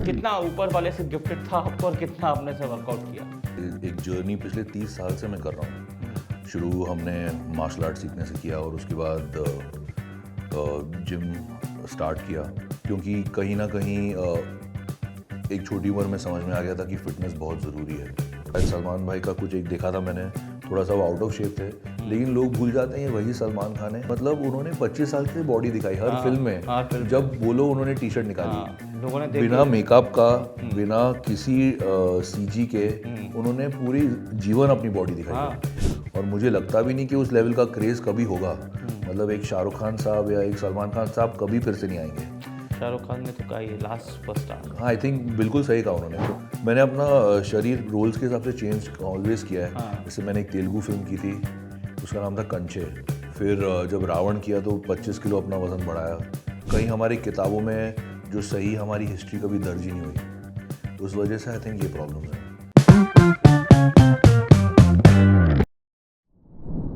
कितना ऊपर वाले से गिफ्टेड था आपको और कितना आपने से वर्कआउट किया? एक जर्नी पिछले 30 साल से मैं कर रहा हूँ। शुरू हमने मार्शल आर्ट सीखने से किया और उसके बाद जिम स्टार्ट किया, क्योंकि कहीं ना कहीं एक छोटी उम्र में समझ में आ गया था कि फिटनेस बहुत ज़रूरी है। सलमान भाई का कुछ एक देखा था मैंने, थोड़ा सा वो आउट ऑफ शेप थे, लेकिन लोग भूल जाते हैं ये वही सलमान खान है। मतलब उन्होंने 25 साल की बॉडी दिखाई हर फिल्म में। जब बोलो उन्होंने टी शर्ट निकाली, लोगों ने बिना मेकअप का, बिना किसी सीजी के, उन्होंने पूरी जीवन अपनी बॉडी दिखाई। और मुझे लगता भी नहीं कि उस लेवल का क्रेज कभी होगा। मतलब एक शाहरुख खान साहब या एक सलमान खान साहब कभी फिर से नहीं आएंगे। शाहरुख खान ने तो कहा ये लास्ट सुपरस्टार। हाँ, आई थिंक बिल्कुल सही कहा उन्होंने। मैंने अपना शरीर रोल्स के हिसाब से चेंज ऑलवेज किया है। जैसे मैंने एक तेलुगु फिल्म की थी, उसका नाम था कंचे। फिर जब रावण किया तो 25 किलो अपना वज़न बढ़ाया। कहीं हमारी किताबों में जो सही हमारी हिस्ट्री कभी दर्ज ही नहीं हुई, उस वजह से आई थिंक ये प्रॉब्लम है।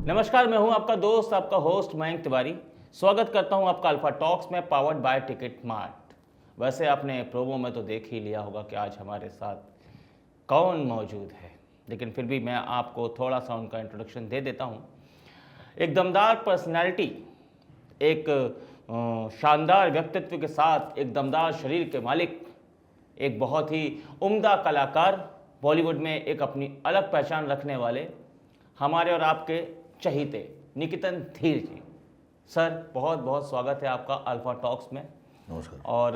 नमस्कार, मैं हूं आपका दोस्त, आपका होस्ट मयंक तिवारी। स्वागत करता हूं आपका अल्फा टॉक्स में, पावर्ड बाय टिकट मार्ट। वैसे आपने प्रोमो में तो देख ही लिया होगा कि आज हमारे साथ कौन मौजूद है, लेकिन फिर भी मैं आपको थोड़ा सा उनका इंट्रोडक्शन दे देता हूं। एक दमदार पर्सनैलिटी, एक शानदार व्यक्तित्व के साथ, एक दमदार शरीर के मालिक, एक बहुत ही उम्दा कलाकार, बॉलीवुड में एक अपनी अलग पहचान रखने वाले, हमारे और आपके चहीते निकेतन धीर जी। सर, बहुत बहुत स्वागत है आपका अल्फा टॉक्स में। नमस्कार। और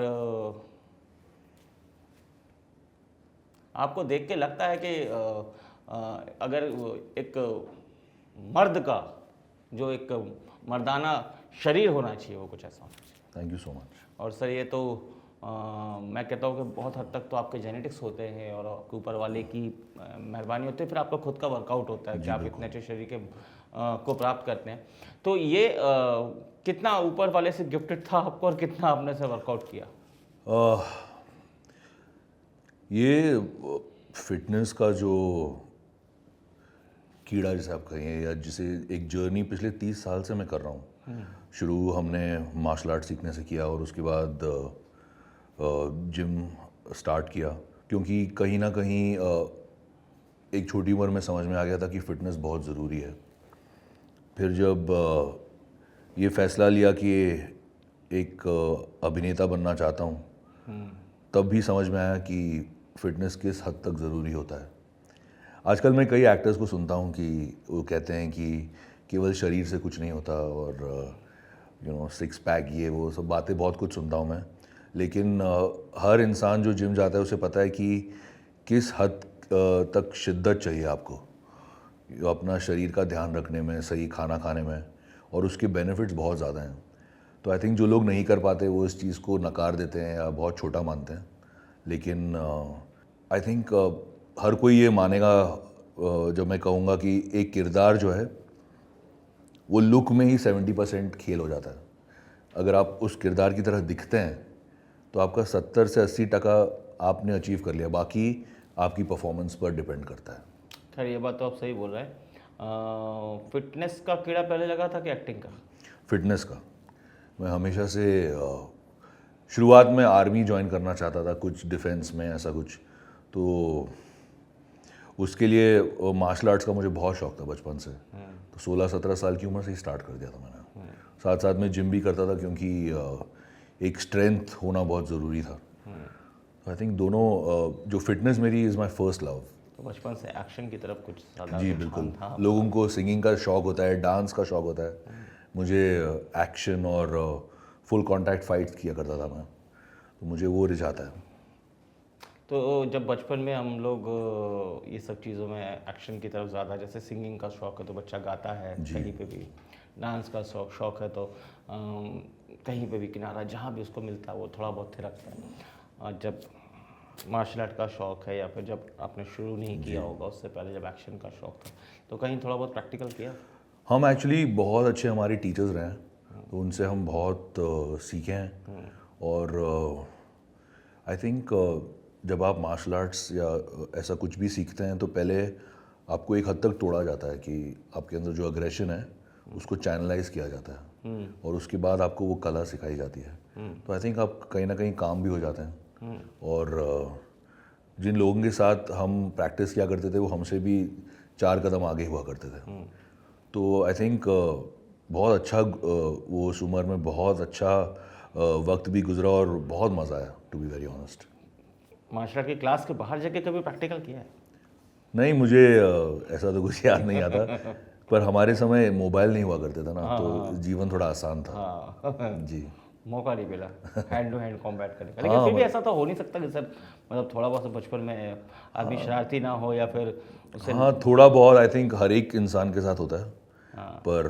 आपको देख के लगता है कि अगर एक मर्द का जो एक मर्दाना शरीर होना चाहिए, वो कुछ ऐसा होना चाहिए। Thank you so much. और सर, ये तो मैं कहता हूँ कि बहुत हद तक तो आपके जेनेटिक्स होते हैं और आपके ऊपर वाले की मेहरबानी होती है, फिर आपका खुद का वर्कआउट होता है कि आप इतने अच्छे शरीर के को प्राप्त करते हैं। तो ये कितना ऊपर वाले से गिफ्टेड था आपको और कितना आपने से वर्कआउट किया? ये फिटनेस का जो कीड़ा जिसे आप कहें, या जिसे एक जर्नी पिछले 30 साल से मैं कर रहा हूँ। शुरू हमने मार्शल आर्ट सीखने से किया और उसके बाद जिम स्टार्ट किया, क्योंकि कहीं ना कहीं एक छोटी उम्र में समझ में आ गया था कि फ़िटनेस बहुत ज़रूरी है। फिर जब ये फ़ैसला लिया कि एक अभिनेता बनना चाहता हूँ, तब भी समझ में आया कि फ़िटनेस किस हद तक ज़रूरी होता है। आजकल मैं कई एक्टर्स को सुनता हूँ कि वो कहते हैं कि केवल शरीर से कुछ नहीं होता, और सिक्स पैक, ये वो सब बातें बहुत कुछ सुनता हूँ मैं। लेकिन हर इंसान जो जिम जाता है उसे पता है कि किस हद तक शिद्दत चाहिए आपको अपना शरीर का ध्यान रखने में, सही खाना खाने में, और उसके बेनिफिट्स बहुत ज़्यादा हैं। तो आई थिंक जो लोग नहीं कर पाते वो इस चीज़ को नकार देते हैं या बहुत छोटा मानते हैं। लेकिन आई थिंक हर कोई ये मानेगा जब मैं कहूँगा कि एक किरदार जो है वो लुक में ही 70% खेल हो जाता है। अगर आप उस किरदार की तरह दिखते हैं तो आपका 70 से 80% आपने अचीव कर लिया, बाकी आपकी परफॉर्मेंस पर डिपेंड करता है। खैर, ये बात तो आप सही बोल रहे हैं। फिटनेस का कीड़ा पहले लगा था कि एक्टिंग का? फिटनेस का। मैं हमेशा से शुरुआत में आर्मी ज्वाइन करना चाहता था, कुछ डिफेंस में ऐसा कुछ। तो उसके लिए मार्शल आर्ट्स का मुझे बहुत शौक था बचपन से। तो 16-17 साल की उम्र से ही स्टार्ट कर दिया था मैंने। साथ साथ में जिम भी करता था, क्योंकि एक स्ट्रेंथ होना बहुत ज़रूरी था। आई थिंक दोनों, जो फिटनेस मेरी इज़ माई फर्स्ट लव। तो बचपन से एक्शन की तरफ कुछ ज़्यादा जी रुझान बिल्कुल। था? लोगों को सिंगिंग का शौक होता है, डांस का शौक होता है, मुझे एक्शन और फुल कांटेक्ट फाइट्स किया करता था मैं, तो मुझे वो रिझाता है। तो जब बचपन में हम लोग ये सब चीज़ों में एक्शन की तरफ ज़्यादा, जैसे सिंगिंग का शौक है तो बच्चा गाता है कहीं पे भी, डांस का शौक है तो कहीं पे भी किनारा जहाँ भी उसको मिलता है वो थोड़ा बहुत थिरकता है। और जब मार्शल आर्ट का शौक है, या फिर जब आपने शुरू नहीं किया होगा उससे पहले जब एक्शन का शौक था, तो कहीं थोड़ा बहुत प्रैक्टिकल किया? हम एक्चुअली बहुत अच्छे हमारे टीचर्स रहे हैं, तो उनसे हम बहुत सीखे हैं। और आई थिंक जब आप मार्शल आर्ट्स या ऐसा कुछ भी सीखते हैं तो पहले आपको एक हद तक तोड़ा जाता है कि आपके अंदर जो अग्रेशन है उसको चैनलाइज किया जाता है, और उसके बाद आपको वो कला सिखाई जाती है। तो आई थिंक आप कहीं ना कहीं काम भी हो जाते हैं। और जिन लोगों के साथ हम प्रैक्टिस किया करते थे वो हमसे भी 4 कदम आगे हुआ करते थे। तो आई थिंक बहुत अच्छा वो उस उम्र में बहुत अच्छा वक्त भी गुजरा और बहुत मज़ा आया, to be very honest. Martial art की क्लास के बाहर जाके कभी प्रैक्टिकल किया है? नहीं, मुझे ऐसा तो कुछ याद नहीं आता, पर हमारे समय मोबाइल नहीं हुआ करते थे ना, तो जीवन थोड़ा आसान था। हाँ जी। मौका नहीं मिला हैंड टू हैंड कॉम्बैट करने का, लेकिन फिर भी ऐसा तो हो नहीं सकता कि सर मतलब थोड़ा बहुत बचपन में आदमी शरारती ना हो या फिर उसे हाँ, थोड़ा बहुत आई थिंक हर एक इंसान के साथ होता है, पर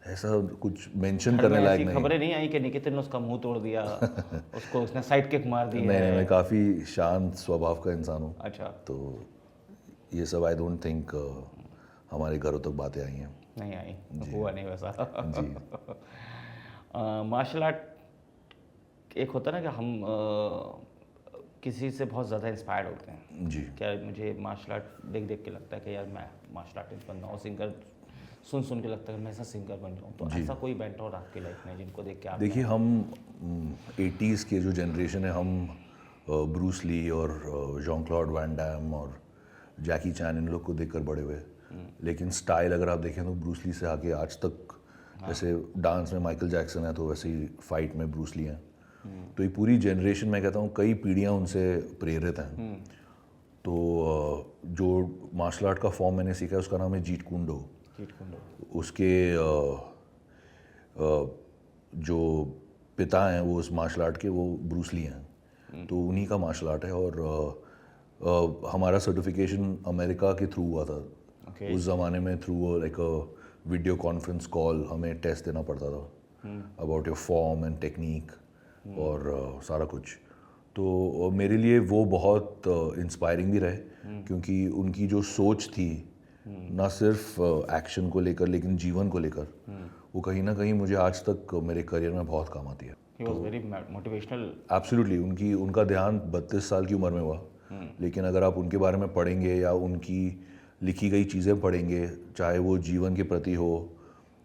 ऐसा कुछ मेंशन घर करने में लायक ऐसी नहीं। खबरें नहीं आई कि निकिता ने उसका मुंह तोड़ दिया उसको उसने साइड किक मार दी नहीं, है? मैं काफ़ी शांत स्वभाव का इंसान हूँ, अच्छा, तो ये सब आई डोंट थिंक हमारे घरों तक बातें आई हैं। नहीं आई, हुआ नहीं वैसा। जी। मार्शल आर्ट एक होता है ना कि हम किसी से बहुत ज़्यादा इंस्पायर्ड होते हैं। जी। क्या मुझे मार्शल आर्ट देख देख के लगता है कि यार मैं मार्शल आर्टिस्ट बनना हूँ, सिंगर सुन सुन के लगता है कि मैं ऐसा सिंगर बन जाऊँ। तो ऐसा कोई मेंटर आपकी लाइफ में जिनको देख के आप देखिए, हम 80s के जो जनरेशन है, हम ब्रूस ली और जॉन क्लॉड वैन डैम और जैकी चैन इन लोग को देखकर बड़े हुए, लेकिन स्टाइल अगर आप देखें तो ब्रूस ली से आके आज तक, जैसे डांस में माइकल जैक्सन है तो वैसे ही फाइट में ब्रूस ली हैं। तो ये पूरी जनरेशन, मैं कहता हूँ कई पीढ़ियाँ उनसे प्रेरित हैं। तो जो मार्शल आर्ट का फॉर्म मैंने सीखा है उसका नाम है जीट कुंडो। उसके जो पिता हैं वो उस मार्शल आर्ट के, वो ब्रूस ली हैं, तो उन्हीं का मार्शल आर्ट है। और हमारा सर्टिफिकेशन अमेरिका के थ्रू हुआ था। उस ज़माने में through like video conference call हमें टेस्ट देना पड़ता था about your form and technique और सारा कुछ। तो मेरे लिए वो बहुत इंस्पायरिंग भी रहे, क्योंकि उनकी जो सोच थी ना सिर्फ एक्शन को लेकर लेकिन जीवन को लेकर, वो कहीं ना कहीं मुझे आज तक मेरे करियर में बहुत काम आती है। He was very motivational. Absolutely, उनका देहांत 32 साल की उम्र में हुआ, लेकिन अगर आप उनके बारे में पढ़ेंगे या उनकी लिखी गई चीज़ें पढ़ेंगे, चाहे वो जीवन के प्रति हो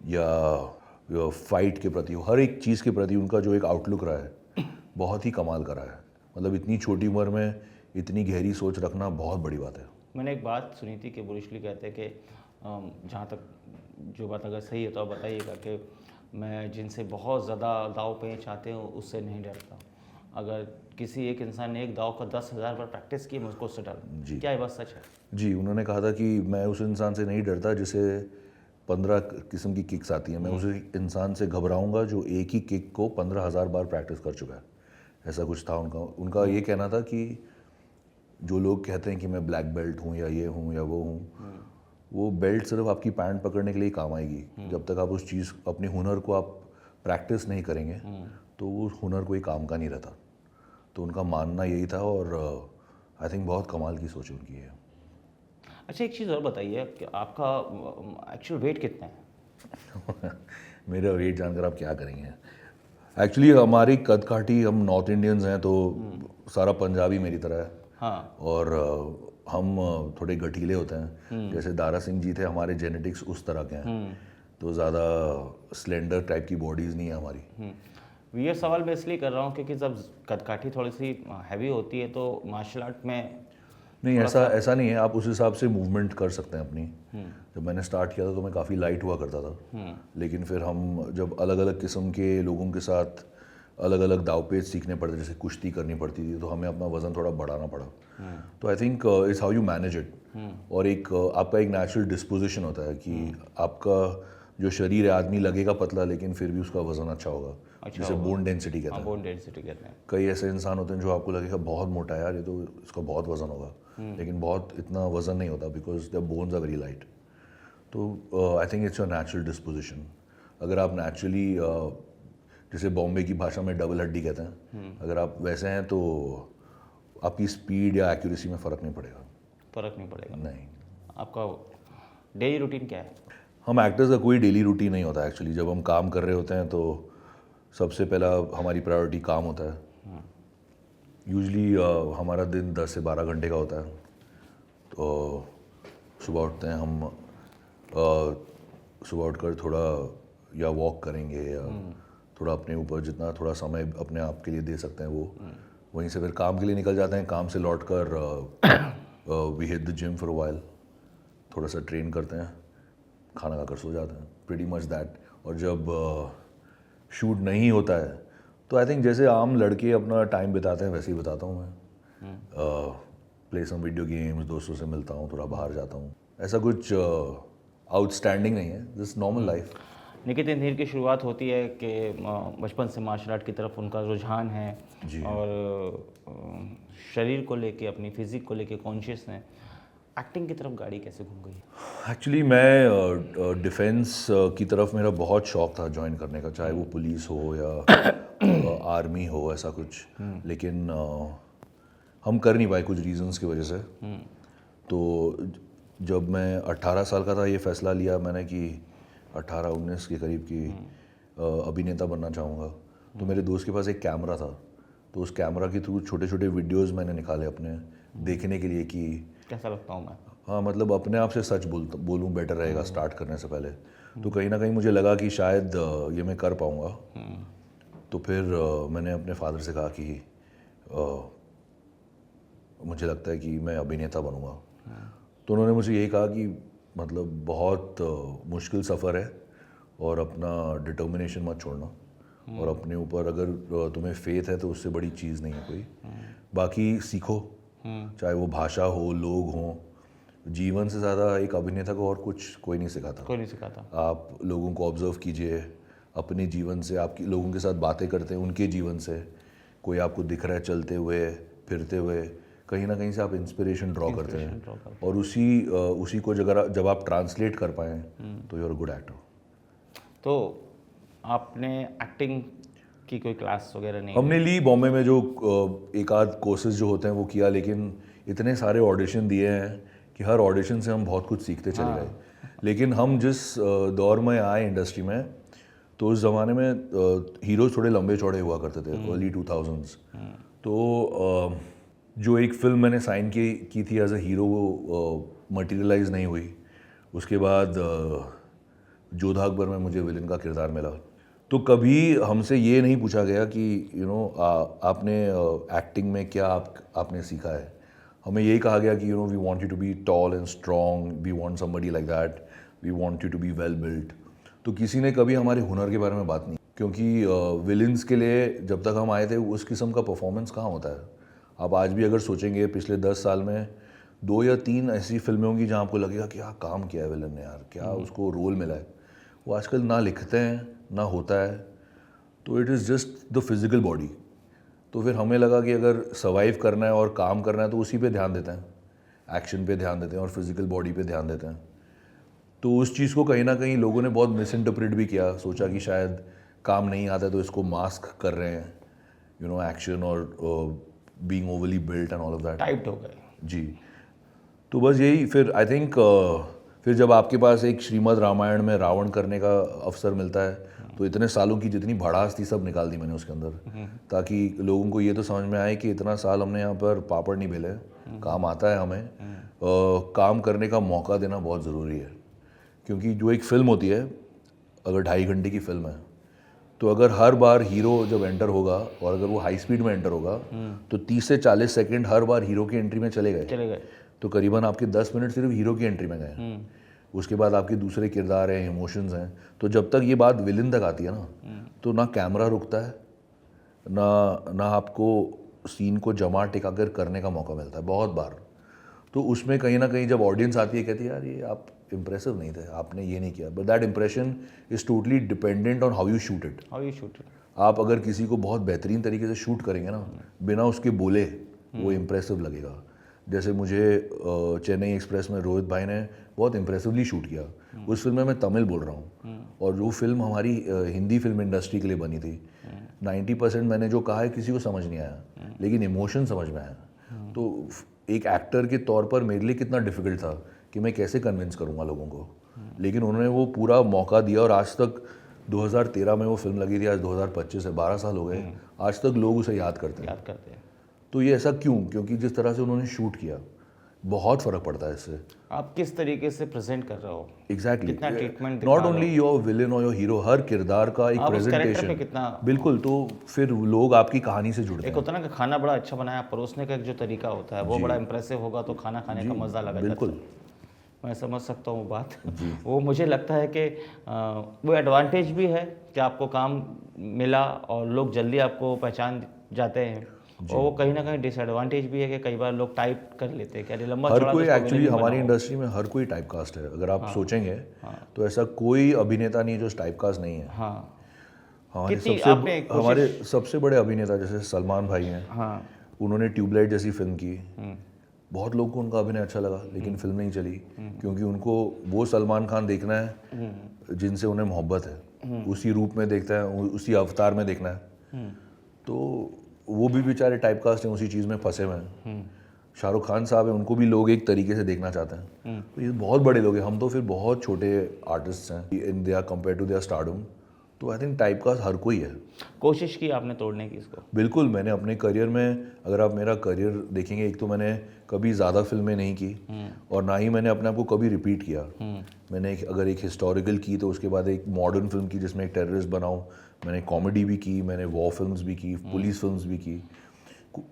या फाइट के प्रति हो, हर एक चीज़ के प्रति उनका जो एक आउटलुक रहा है बहुत ही कमाल का रहा है। मतलब इतनी छोटी उम्र में इतनी गहरी सोच रखना बहुत बड़ी बात है। मैंने एक बात सुनी थी कि ब्रूस ली कहते हैं कि जहाँ तक जो बात अगर सही है तो आप बताइएगा कि मैं जिनसे बहुत ज़्यादा दाव पेच आते हैं उससे नहीं डरता। अगर किसी एक इंसान ने एक दाव का 10,000 बार प्रैक्टिस की, मुझको उससे डर। जी। क्या ये बात सच है? जी, उन्होंने कहा था कि मैं उस इंसान से नहीं डरता जिसे 15 किस्म की किक्स आती हैं, मैं उस इंसान से घबराऊंगा जो एक ही किक को 15,000 बार प्रैक्टिस कर चुका है। ऐसा कुछ था उनका ये कहना था कि जो लोग कहते हैं कि मैं ब्लैक बेल्ट हूँ या ये हूँ या वो हूँ, वो बेल्ट सिर्फ आपकी पैंट पकड़ने के लिए काम आएगी। जब तक आप उस चीज़, अपने हुनर को आप प्रैक्टिस नहीं करेंगे तो वो हुनर कोई काम का नहीं रहता। तो उनका मानना यही था, और आई थिंक बहुत कमाल की सोच उनकी है। अच्छा, एक चीज़ और बताइए कि आपका एक्चुअल वेट कितना है? मेरा वेट जानकर आप क्या करेंगे? एक्चुअली हमारी कद काठी, हम नॉर्थ इंडियंस हैं तो सारा पंजाबी मेरी तरह है। हाँ। और हम थोड़े गठीले होते हैं, जैसे दारा सिंह जी थे, हमारे जेनेटिक्स उस तरह के हैं, तो ज़्यादा स्लेंडर टाइप की बॉडीज़ नहीं है हमारी। ये सवाल मैं इसलिए कर रहा हूँ क्योंकि जब कदकाठी थोड़ी सी हैवी होती है तो मार्शल आर्ट में नहीं, ऐसा नहीं है, आप उस हिसाब से मूवमेंट कर सकते हैं अपनी। जब मैंने स्टार्ट किया था तो मैं काफ़ी लाइट हुआ करता था, लेकिन फिर हम जब अलग अलग किस्म के लोगों के साथ अलग अलग दावपेच सीखने पड़ते, जैसे कुश्ती करनी पड़ती थी, तो हमें अपना वज़न थोड़ा बढ़ाना पड़ा। तो I think it's how you manage it. और एक आपका एक नेचुरल डिस्पोजिशन होता है कि आपका जो शरीर है, आदमी लगेगा पतला लेकिन फिर भी उसका वज़न अच्छा होगा, जिसे बोन डेंसिटी कहते हैं। बोन डेंसिटी कहते हैं। कई ऐसे इंसान होते हैं जो आपको लगेगा बहुत मोटा है यार, ये तो इसका बहुत वज़न होगा, लेकिन बहुत इतना वज़न नहीं होता, because the bones are very light. तो I think it's your natural disposition. अगर आप नेचुरली, जैसे बॉम्बे की भाषा में डबल हड्डी कहते हैं, अगर आप वैसे हैं तो आपकी स्पीड या एक्यूरेसी में फ़र्क नहीं पड़ेगा। फ़र्क नहीं पड़ेगा? नहीं। आपका डेली रूटीन क्या है? हम एक्टर्स का कोई डेली रूटीन नहीं होता एक्चुअली। जब हम काम कर रहे होते हैं तो सबसे पहला हमारी प्रायोरिटी काम होता है। यूजली हमारा दिन 10 से 12 घंटे का होता है। तो सुबह उठते हैं हम, सुबह उठकर थोड़ा या वॉक करेंगे या थोड़ा अपने ऊपर जितना थोड़ा समय अपने आप के लिए दे सकते हैं वहीं से फिर काम के लिए निकल जाते हैं, काम से लौट कर we hit the gym for a while, थोड़ा सा ट्रेन करते हैं, खाना खाकर सो जाते हैं, प्रीटी मच दैट। और जब शूट नहीं होता है तो आई थिंक जैसे आम लड़के अपना टाइम बिताते हैं वैसे ही बिताता हूँ मैं। प्ले सम वीडियो गेम्स, दोस्तों से मिलता हूँ, थोड़ा बाहर जाता हूँ, ऐसा कुछ आउटस्टैंडिंग नहीं है, जस्ट नॉर्मल लाइफ। निकेतन धीर की शुरुआत होती है कि बचपन से मार्शल आर्ट की तरफ उनका रुझान है जी। और शरीर को लेके, अपनी फिजिक को लेके कॉन्शियस हैं। एक्टिंग की तरफ गाड़ी कैसे घूम गई? एक्चुअली मैं डिफेंस की तरफ मेरा बहुत शौक था ज्वाइन करने का, चाहे वो पुलिस हो या आर्मी हो, ऐसा कुछ। लेकिन हम कर नहीं पाए कुछ रीजंस की वजह से। तो जब मैं 18 साल का था ये फ़ैसला लिया मैंने कि 18-19 के करीब की अभिनेता बनना चाहूँगा। तो मेरे दोस्त के पास एक कैमरा था, तो उस कैमरा के थ्रू छोटे छोटे वीडियोस मैंने निकाले अपने देखने के लिए कि कैसा लगता हूँ मैं। हाँ, मतलब अपने आप से सच बोलूँ बेटर रहेगा स्टार्ट करने से पहले। तो कहीं ना कहीं मुझे लगा कि शायद ये मैं कर पाऊँगा। तो फिर मैंने अपने फादर से कहा कि मुझे लगता है कि मैं अभिनेता बनूँगा। तो उन्होंने मुझे यही कहा कि मतलब बहुत मुश्किल सफ़र है और अपना डिटर्मिनेशन मत छोड़ना, और अपने ऊपर अगर तुम्हें फेथ है तो उससे बड़ी चीज़ नहीं है कोई। बाकी सीखो, चाहे वो भाषा हो, लोग हों। जीवन से ज़्यादा एक अभिनेता को और कुछ कोई नहीं सिखाता। कोई नहीं सिखाता। आप लोगों को ऑब्जर्व कीजिए अपने जीवन से, आपकी लोगों के साथ बातें करते हैं उनके जीवन से, कोई आपको दिख रहा है चलते हुए फिरते हुए, कहीं ना कहीं से आप इंस्पिरेशन ड्रॉ करते हैं, और उसी को जब आप ट्रांसलेट कर पाएँ तो यू आर गुड एक्टर। तो आपने एक्टिंग की कोई क्लास वगैरह नहीं? हमने ली बॉम्बे में, जो एक आध कोर्सेज जो होते हैं वो किया, लेकिन इतने सारे ऑडिशन दिए हैं कि हर ऑडिशन से हम बहुत कुछ सीखते चले गए। लेकिन हम जिस दौर में आए इंडस्ट्री में, तो उस ज़माने में हीरोज थोड़े लंबे चौड़े हुआ करते थे, अर्ली 2000s। तो जो एक फिल्म मैंने साइन की थी एज अ हीरो, वो मटेरियलाइज नहीं हुई। उसके बाद जोधा अकबर में मुझे विलन का किरदार मिला। तो कभी हमसे ये नहीं पूछा गया कि आपने एक्टिंग में क्या आपने सीखा है। हमें यही कहा गया कि we want you to be tall and strong, we want somebody like that, we want you to be well built. तो किसी ने कभी हमारे हुनर के बारे में बात नहीं, क्योंकि विलन्स के लिए जब तक हम आए थे उस किस्म का परफॉर्मेंस कहाँ होता है। आप आज भी अगर सोचेंगे पिछले 10 साल में 2 या 3 ऐसी फिल्में होंगी जहाँ आपको लगेगा कि हाँ काम किया है विलन ने यार, क्या उसको रोल मिला है। वो आजकल ना लिखते हैं ना होता है, तो it is just the physical body. तो फिर हमें लगा कि अगर सर्वाइव करना है और काम करना है तो उसी पे ध्यान देते हैं, एक्शन पे ध्यान देते हैं और फिज़िकल बॉडी पे ध्यान देते हैं। तो उस चीज़ को कहीं ना कहीं लोगों ने बहुत मिस इंटरप्रेट भी किया, सोचा कि शायद काम नहीं आता तो इसको मास्क कर रहे हैं, एक्शन और being overly built and all of that, typed हो गए जी। तो बस यही, फिर आई थिंक फिर जब आपके पास एक श्रीमद् रामायण में रावण करने का अवसर मिलता है, तो इतने सालों की जितनी भड़ास थी सब निकाल दी मैंने उसके अंदर, ताकि लोगों को ये तो समझ में आए कि इतना साल हमने यहाँ पर पापड़ नहीं बेले, काम आता है हमें। काम करने का मौका देना बहुत ज़रूरी है, क्योंकि जो एक फ़िल्म होती है, अगर 2.5 घंटे की फिल्म है, तो अगर हर बार हीरो जब एंटर होगा और अगर वो हाई स्पीड में एंटर होगा तो 30 से 40 सेकंड हर बार हीरो की एंट्री में चले गए। तो करीबन आपके 10 मिनट सिर्फ हीरो की एंट्री में गए। उसके बाद आपके दूसरे किरदार हैं, इमोशंस हैं। तो जब तक ये बात विलन तक आती है ना, तो ना कैमरा रुकता है, ना आपको सीन को जमा टिका कर करने का मौका मिलता है बहुत बार। तो उसमें कहीं ना कहीं जब ऑडियंस आती है, कहती है यार ये आप इम्प्रेसिव नहीं थे, आपने ये नहीं किया, but that impression is totally dependent on how you shoot it. आप अगर किसी को बहुत बेहतरीन तरीके से शूट करेंगे ना, बिना उसके बोले, वो इम्प्रेसिव लगेगा। जैसे मुझे चेन्नई एक्सप्रेस में रोहित भाई ने बहुत इम्प्रेसिवली शूट किया। उस फिल्म में मैं तमिल बोल रहा हूँ, और जो फिल्म हमारी हिंदी फिल्म इंडस्ट्री के लिए बनी थी, 90% मैंने जो कहा है किसी को समझ नहीं आया, लेकिन इमोशन समझ में आया। तो एक एक्टर के तौर पर मेरे लिए कितना डिफ़िकल्ट था कि मैं कैसे कन्विंस करूँगा लोगों को, लेकिन उन्होंने वो पूरा मौका दिया। और आज तक 2013 में वो फिल्म लगी थी, आज 2025 है, 12 साल हो गए, आज तक लोग उसे याद करते हैं। हैं। तो ये ऐसा क्यों? क्योंकि जिस तरह से उन्होंने शूट किया, बहुत फ़र्क पड़ता है इससे। आप किस तरीके से प्रेजेंट कर रहे हो, एग्जैक्टली, कितना treatment not only your villain और योर हीरो, हर किरदार का एक आप उस कैरेक्टर पे प्रेजेंटेशन। कितना, बिल्कुल, तो फिर लोग आपकी कहानी से जुड़ते एक हैं। होता है ना कि खाना बड़ा अच्छा बनाया, परोसने का एक जो तरीका होता है वो बड़ा इंप्रेसिव होगा तो खाना खाने का मज़ा लगा बिल्कुल। जाता है। मैं समझ सकता हूँ वो बात। वो मुझे लगता है कि वो एडवांटेज भी है कि आपको काम मिला और लोग जल्दी आपको पहचान जाते हैं, और वो कहीं ना कहीं डिसएडवांटेज भी है कि कई बार लोग टाइप कर लेते हैं कि अरे लंबा हर चौड़ा तो कोई इसको एक्चुअली villain ही हमारी बनाओ। इंडस्ट्री में हर कोई टाइप कास्ट है। अगर आप सोचेंगे तो ऐसा कोई अभिनेता नहीं है जो टाइप कास्ट नहीं है। हाँ हमारे आपने हमारे सबसे बड़े अभिनेता जैसे सलमान भाई हैं, हाँ उन्होंने ट्यूबलाइट जैसी फिल्म की, बहुत लोग को उनका अभिनय अच्छा लगा, लेकिन फिल्म नहीं चली क्योंकि उनको वो सलमान खान देखना है जिनसे उन्हें मोहब्बत है, उसी रूप में देखता है, उसी अवतार में देखना है। तो वो भी बेचारे टाइप कास्ट हैं, उसी चीज़ में फंसे हुए हैं। शाहरुख खान साहब हैं, उनको भी लोग एक तरीके से देखना चाहते हैं। तो ये बहुत बड़े लोग हैं, हम तो फिर बहुत छोटे आर्टिस्ट हैं in their compare to their stardom. तो आई थिंक टाइप कास्ट हर कोई है। कोशिश की आपने तोड़ने की इसको? बिल्कुल, मैंने अपने करियर में, अगर आप मेरा करियर देखेंगे, एक तो मैंने कभी ज़्यादा फिल्में नहीं की और ना ही मैंने अपने आप को कभी रिपीट किया। मैंने अगर एक हिस्टोरिकल की तो उसके बाद एक मॉडर्न फिल्म की जिसमें एक टेररिस्ट बनाऊं, मैंने कॉमेडी भी की, मैंने वॉर फिल्म्स भी की, पुलिस फिल्म्स भी की।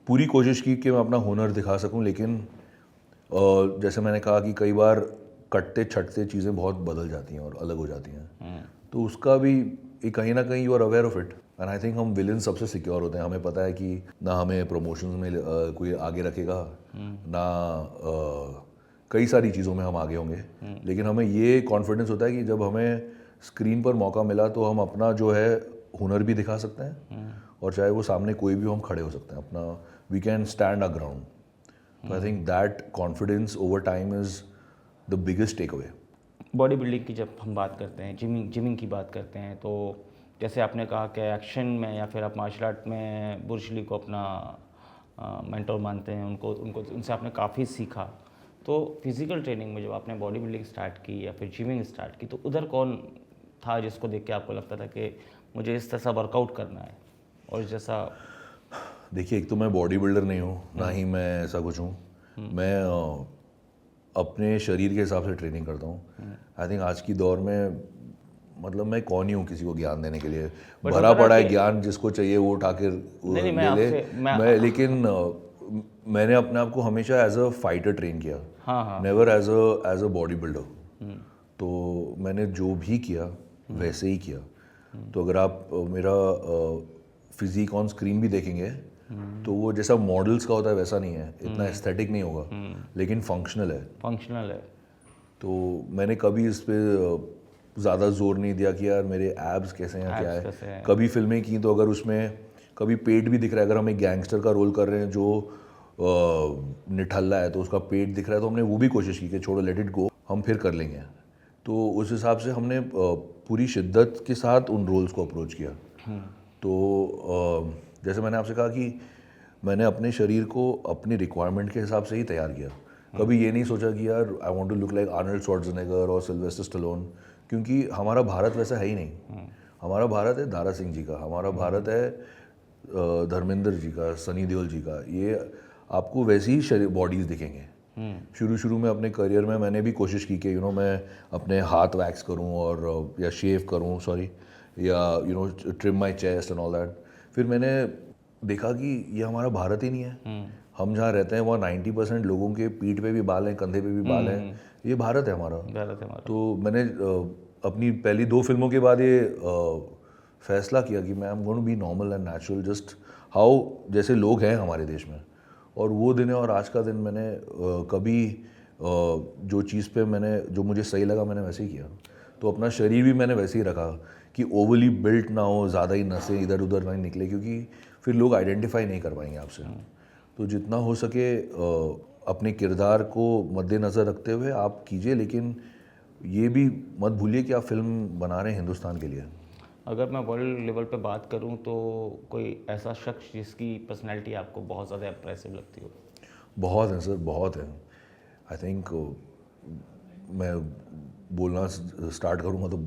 पूरी कोशिश की कि मैं अपना हुनर दिखा सकूं, लेकिन जैसे मैंने कहा कि कई बार कटते छटते चीज़ें बहुत बदल जाती हैं और अलग हो जाती हैं। तो उसका भी एक कहीं ना कहीं you are aware of it. And I think हम विलन सबसे सिक्योर होते हैं। हमें पता है कि ना हमें प्रमोशंस में कोई आगे रखेगा, ना कई सारी चीज़ों में हम आगे होंगे, लेकिन हमें ये कॉन्फिडेंस होता है कि जब हमें स्क्रीन पर मौका मिला तो हम अपना जो है हुनर भी दिखा सकते हैं, और चाहे वो सामने कोई भी हो हम खड़े हो सकते हैं अपना, we can stand a ground. तो I think that confidence over time is the biggest take away. Body building की जब हम बात करते हैं, जिमिंग की बात करते हैं, तो जैसे आपने कहा कि एक्शन में या फिर आप मार्शल आर्ट में ब्रूस ली को अपना मेंटोर मानते हैं, उनको उनसे आपने काफ़ी सीखा। तो फिज़िकल ट्रेनिंग में जब आपने बॉडी बिल्डिंग स्टार्ट की या फिर जिमिंग स्टार्ट की, तो उधर कौन था जिसको देख के आपको लगता था कि मुझे इस तरह सा वर्कआउट करना है और जैसा? देखिए, एक तो मैं बॉडी बिल्डर नहीं हूँ, ना ही मैं ऐसा कुछ हूँ। मैं अपने शरीर के हिसाब से ट्रेनिंग करता हूँ। आई थिंक आज की दौर में, मतलब मैं कौन ही हूँ किसी को ज्ञान देने के लिए, भरा पड़ा है ज्ञान, जिसको चाहिए वो उठा के ले ले। लेकिन मैंने अपने आप को हमेशा एज अ फाइटर ट्रेन किया, never as a bodybuilder. तो मैंने जो भी किया वैसे ही किया। तो अगर आप मेरा फिजिक ऑन स्क्रीन भी देखेंगे तो वो जैसा मॉडल्स का होता है वैसा नहीं है, इतना एस्थेटिक नहीं होगा, लेकिन फंक्शनल है। तो मैंने कभी इस पे ज़्यादा जोर नहीं दिया कि यार मेरे एब्स कैसे हैं, क्या है। कभी फिल्में की तो अगर उसमें कभी पेट भी दिख रहा है, अगर हम एक गैंगस्टर का रोल कर रहे हैं जो निठल्ला है तो उसका पेट दिख रहा है, तो हमने वो भी कोशिश की कि छोड़ो, लेट इट गो, हम फिर कर लेंगे। तो उस हिसाब से हमने पूरी शिद्दत के साथ उन रोल्स को अप्रोच किया। तो जैसे मैंने आपसे कहा कि मैंने अपने शरीर को अपनी रिक्वायरमेंट के हिसाब से ही तैयार किया। कभी ये नहीं सोचा कि यार I want to look like Arnold Schwarzenegger और सिल्वेस्टर स्टैलोन, क्योंकि हमारा भारत वैसा है ही नहीं। हमारा भारत है दारा सिंह जी का, हमारा भारत है धर्मेंद्र जी का, सनी देओल जी का। ये आपको वैसी ही शरीर बॉडीज़ दिखेंगे। शुरू में अपने करियर में मैंने भी कोशिश की कि मैं अपने हाथ वैक्स करूं और या शेव करूं, या trim my chest and all that. फिर मैंने देखा कि ये हमारा भारत ही नहीं है। हम जहाँ रहते हैं वहाँ 90% लोगों के पीठ पे भी बाल हैं, कंधे पे भी बाल हैं। ये भारत है हमारा। तो मैंने अपनी पहली 2 फिल्मों के बाद ये फैसला किया कि मैं I am going to be normal and natural, just how जैसे लोग हैं हमारे देश में। और वो दिन है और आज का दिन, मैंने कभी जो चीज़ पे जो मुझे सही लगा मैंने वैसे ही किया। तो अपना शरीर भी मैंने वैसे ही रखा कि ओवरली बिल्ट ना हो, ज़्यादा ही नसें इधर उधर नहीं निकले, क्योंकि फिर लोग आइडेंटिफाई नहीं कर पाएंगे आपसे। तो जितना हो सके अपने किरदार को मद्देनज़र रखते हुए आप कीजिए, लेकिन ये भी मत भूलिए कि आप फिल्म बना रहे हैं हिंदुस्तान के लिए। अगर मैं वर्ल्ड लेवल पे बात करूं तो कोई ऐसा शख्स जिसकी पर्सनैलिटी आपको बहुत ज़्यादा इम्प्रेसिव लगती हो? बहुत हैं सर, बहुत हैं। आई थिंक मैं बोलना स्टार्ट करूँगा तो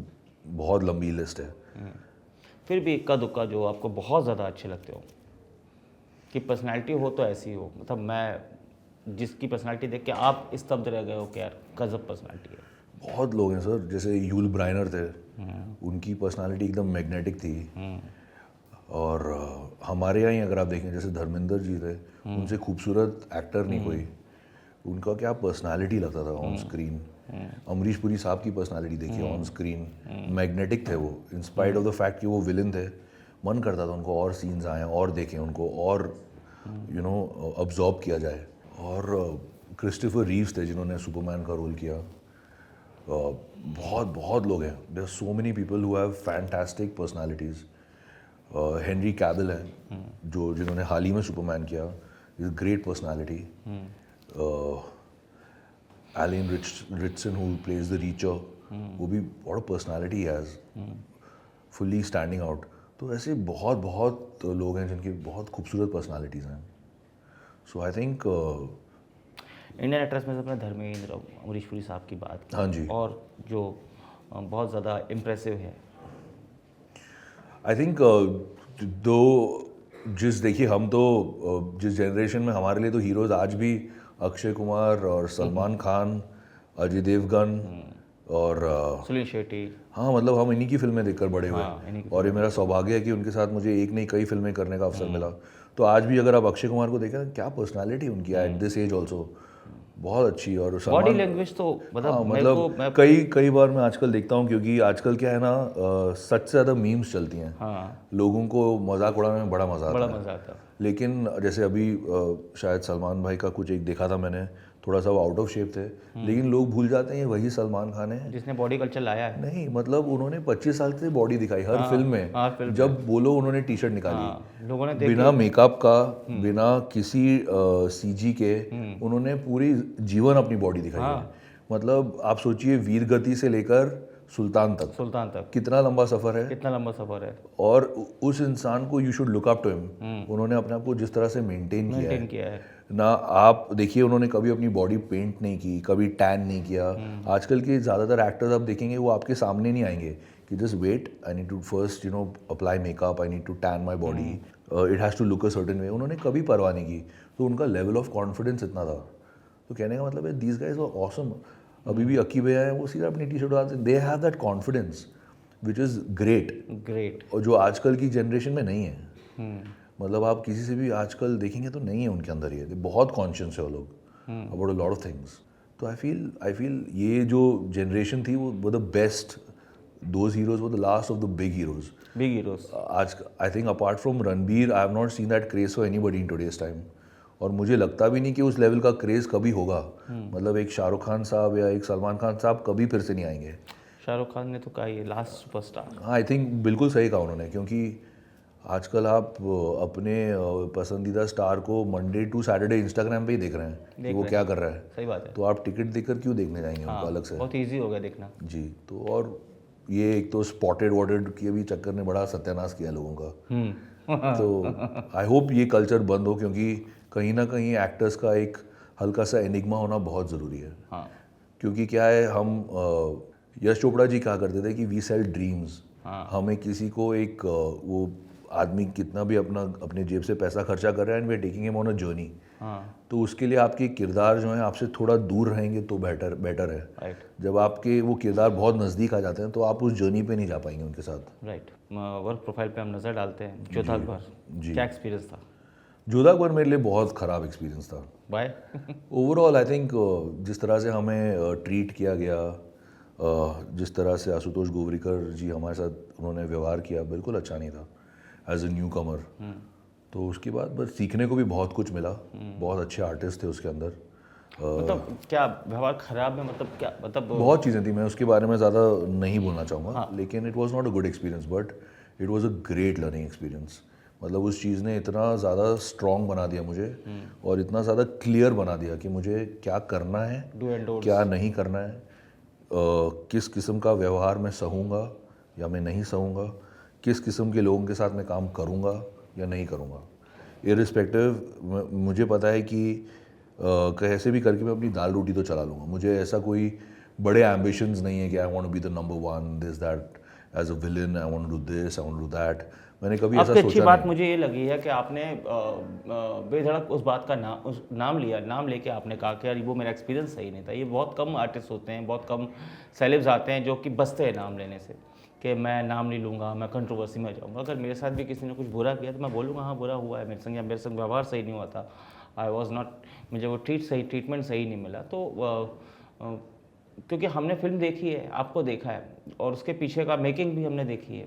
बहुत लंबी लिस्ट है। फिर भी इक्का दुक्का जो आपको बहुत ज़्यादा अच्छे लगते हो, कि पर्सनैलिटी हो तो ऐसी हो, मतलब मैं जिसकी पर्सनालिटी देख के आप स्तब्ध रह गए हो कि यार गजब पर्सनालिटी है? बहुत लोग हैं सर, जैसे यूल ब्राइनर थे, उनकी पर्सनालिटी एकदम मैग्नेटिक थी। और हमारे यहाँ ही अगर आप देखें, जैसे धर्मेंद्र जी थे, उनसे खूबसूरत एक्टर नहीं कोई। उनका क्या पर्सनालिटी लगता था ऑन स्क्रीन। अमरीश पुरी साहब की पर्सनालिटी देखिए ऑन स्क्रीन, मैग्नेटिक थे वो, in spite of the fact कि वो विलन थे। मन करता था उनको और सीन्स आए और देखें उनको और अब्जॉर्ब किया जाए। और क्रिस्टोफर रीव्स थे जिन्होंने सुपरमैन का रोल किया। बहुत बहुत लोग हैं, there are so many people who have fantastic personalities. Henry Cavill है जो जिन्होंने हाल ही में सुपरमैन किया, is great personality. Alan Ritchson who plays the Reacher, वो भी बहुत personality has, fully standing out. तो ऐसे बहुत बहुत लोग हैं जिनकी बहुत खूबसूरत पर्सनालिटीज़ हैं। सो आई थिंक इंडियन एक्ट्रेस में से अपने धर्मेंद्र, अमरीश पुरी साहब की बात की, हाँ जी, और जो बहुत ज़्यादा इम्प्रेसिव है। आई थिंक दो देखिए हम तो जिस जनरेशन में, हमारे लिए तो हीरोज़ आज भी अक्षय कुमार और सलमान खान, अजय देवगन और सुनील शेट्टी। हाँ, मतलब हम इन्हीं की फिल्में देखकर बड़े हुए। इन्हीं की और ये मेरा सौभाग्य है कि उनके साथ मुझे एक नहीं कई फिल्में करने का अवसर मिला। तो आज भी अगर आप अक्षय कुमार को देखें, क्या पर्सनालिटी उनकी है एट दिस एज ऑल्सो, बहुत अच्छी। और बॉडी लैंग्वेज तो मतलब हाँ, मेरे को मतलब कई बार मैं आजकल देखता हूँ, क्योंकि आजकल क्या है ना, सच से ज़्यादा मीम्स चलती हैं। हाँ, लोगों को मजाक उड़ाने में बड़ा मज़ा बड़ा आता है। मज़ा आता है। लेकिन जैसे अभी शायद सलमान भाई का कुछ एक देखा था मैंने, थोड़ा सा वो आउट ऑफ शेप थे, लेकिन लोग भूल जाते हैं ये वही सलमान खान है। जिसने बॉडी कल्चर लाया है। नहीं, मतलब उन्होंने 25 साल से बॉडी दिखाई हर फिल्म में। हर फिल्म जब बोलो उन्होंने टी शर्ट निकाली, लोगों ने बिना मेकअप का, बिना किसी सीजी के, उन्होंने पूरी जीवन अपनी बॉडी दिखाई है। मतलब आप सोचिए, वीर गति से लेकर सुल्तान तक कितना लंबा सफर है। कितना लंबा सफर है। और उस इंसान को you should look up to him. उन्होंने अपने आप को जिस तरह से मेंटेन किया है ना, आप देखिए उन्होंने कभी अपनी बॉडी पेंट नहीं की, कभी टैन नहीं किया। आजकल के ज़्यादातर एक्टर्स आप देखेंगे वो आपके सामने नहीं आएंगे कि just wait, I need to first apply makeup, I need to tan my body, it has to look a certain way. उन्होंने कभी परवाह नहीं की। तो उनका लेवल ऑफ कॉन्फिडेंस इतना था। तो कहने का मतलब है दीज गाइज वर ऑसम। अभी भी अक्की भैया है, वो सीधा अपनी टी शर्ट डालते, they have that confidence which is great, और जो आजकल की जनरेशन में नहीं है। मतलब आप किसी से भी आजकल देखेंगे तो नहीं है उनके अंदर ये, बहुत कॉन्शियस है वो लोग about a lot of things. तो आई फील ये जो जनरेशन थी वो the best, those heroes were the last of the big heroes. आज I think apart from Ranbir, I have not seen that craze for anybody in today's time. और मुझे लगता भी नहीं कि उस लेवल का क्रेज़ कभी होगा। मतलब एक शाहरुख खान साहब या एक सलमान खान साहब कभी फिर से नहीं आएंगे। शाहरुख खान ने तो कहा ये लास्ट सुपरस्टार। हाँ, आई थिंक बिल्कुल सही कहा उन्होंने, क्योंकि आजकल आप अपने पसंदीदा स्टार को मंडे टू सैटरडे इंस्टाग्राम पे ही देख रहे हैं कि वो क्या कर रहा है। सही बात है। तो आप टिकट देखकर क्यों देखने जाएंगे उनको अलग से। बहुत ईजी हो गया देखना जी। तो और ये एक तो स्पॉटेड वॉटेड के भी चक्कर ने बड़ा सत्यानाश किया लोगों का। तो आई होप ये कल्चर बंद हो, क्योंकि कहीं ना कहीं एक्टर्स का एक हल्का सा एनिग्मा होना बहुत ज़रूरी है। क्योंकि क्या है, हम यश चोपड़ा जी कहा करते थे कि वी सेल ड्रीम्स। हमें किसी को एक वो आदमी कितना भी अपने जेब से पैसा खर्चा कर रहा है and we are taking him on a journey, तो उसके लिए आपके किरदार जो हैं आपसे थोड़ा दूर रहेंगे तो बेटर है। राइट। जब आपके वो किरदार बहुत नज़दीक आ जाते हैं तो आप उस जर्नी पे नहीं जा पाएंगे उनके साथ। राइट। वर्क प्रोफाइल पे हम नज़र डालते हैं। जोधा अकबर, क्या एक्सपीरियंस था? जोधा अकबर मेरे लिए बहुत ख़राब एक्सपीरियंस था। बाय ओवरऑल आई थिंक जिस तरह से हमें ट्रीट किया गया, जिस तरह से आशुतोष गोवरीकर जी हमारे साथ उन्होंने व्यवहार किया, बिल्कुल अच्छा नहीं था एज ए न्यू कमर। तो उसके बाद बस सीखने को भी बहुत कुछ मिला। बहुत अच्छे आर्टिस्ट थे उसके अंदर। मतलब क्या व्यवहार खराब है, मतलब क्या, मतलब बहुत चीज़ें थी, मैं उसके बारे में ज़्यादा नहीं बोलना चाहूँगा। लेकिन it was not a good experience, but it was a great learning experience. मतलब उस चीज़ ने इतना ज़्यादा स्ट्रॉन्ग बना दिया मुझे, और इतना ज़्यादा क्लियर बना दिया कि मुझे क्या करना है, डू एंड डोंट्स, क्या नहीं करना है, किस किस्म का व्यवहार मैं सहूँगा या मैं नहीं सहूँगा, किस किस्म के लोगों के साथ मैं काम करूँगा या नहीं करूँगा। इररिस्पेक्टिव मुझे पता है कि कैसे भी करके मैं अपनी दाल रोटी तो चला लूँगा। मुझे ऐसा कोई बड़े एम्बिशंस नहीं है कि I want to be the number one, this that. As a villain, I want to do this, I want to do that. मैंने कभी ऐसा आपकी सोचा अच्छी बात नहीं। मुझे ये लगी है कि आपने बेधड़क उस बात का नाम लिया, नाम लेके आपने कहा कि यार वो मेरा एक्सपीरियंस सही नहीं था। ये बहुत कम आर्टिस्ट होते हैं, बहुत कम सेलेब्स आते हैं जो कि बचते हैं नाम लेने से, कि मैं नाम नहीं लूँगा, मैं कंट्रोवर्सी में जाऊँगा। अगर मेरे साथ भी किसी ने कुछ बुरा किया तो मैं बोलूँगा हाँ बुरा हुआ है मेरे संग, या मेरे संग व्यवहार सही नहीं हुआ था, आई वॉज नॉट, मुझे वो ट्रीटमेंट सही नहीं मिला। तो क्योंकि हमने फिल्म देखी है, आपको देखा है, और उसके पीछे का मेकिंग भी हमने देखी है,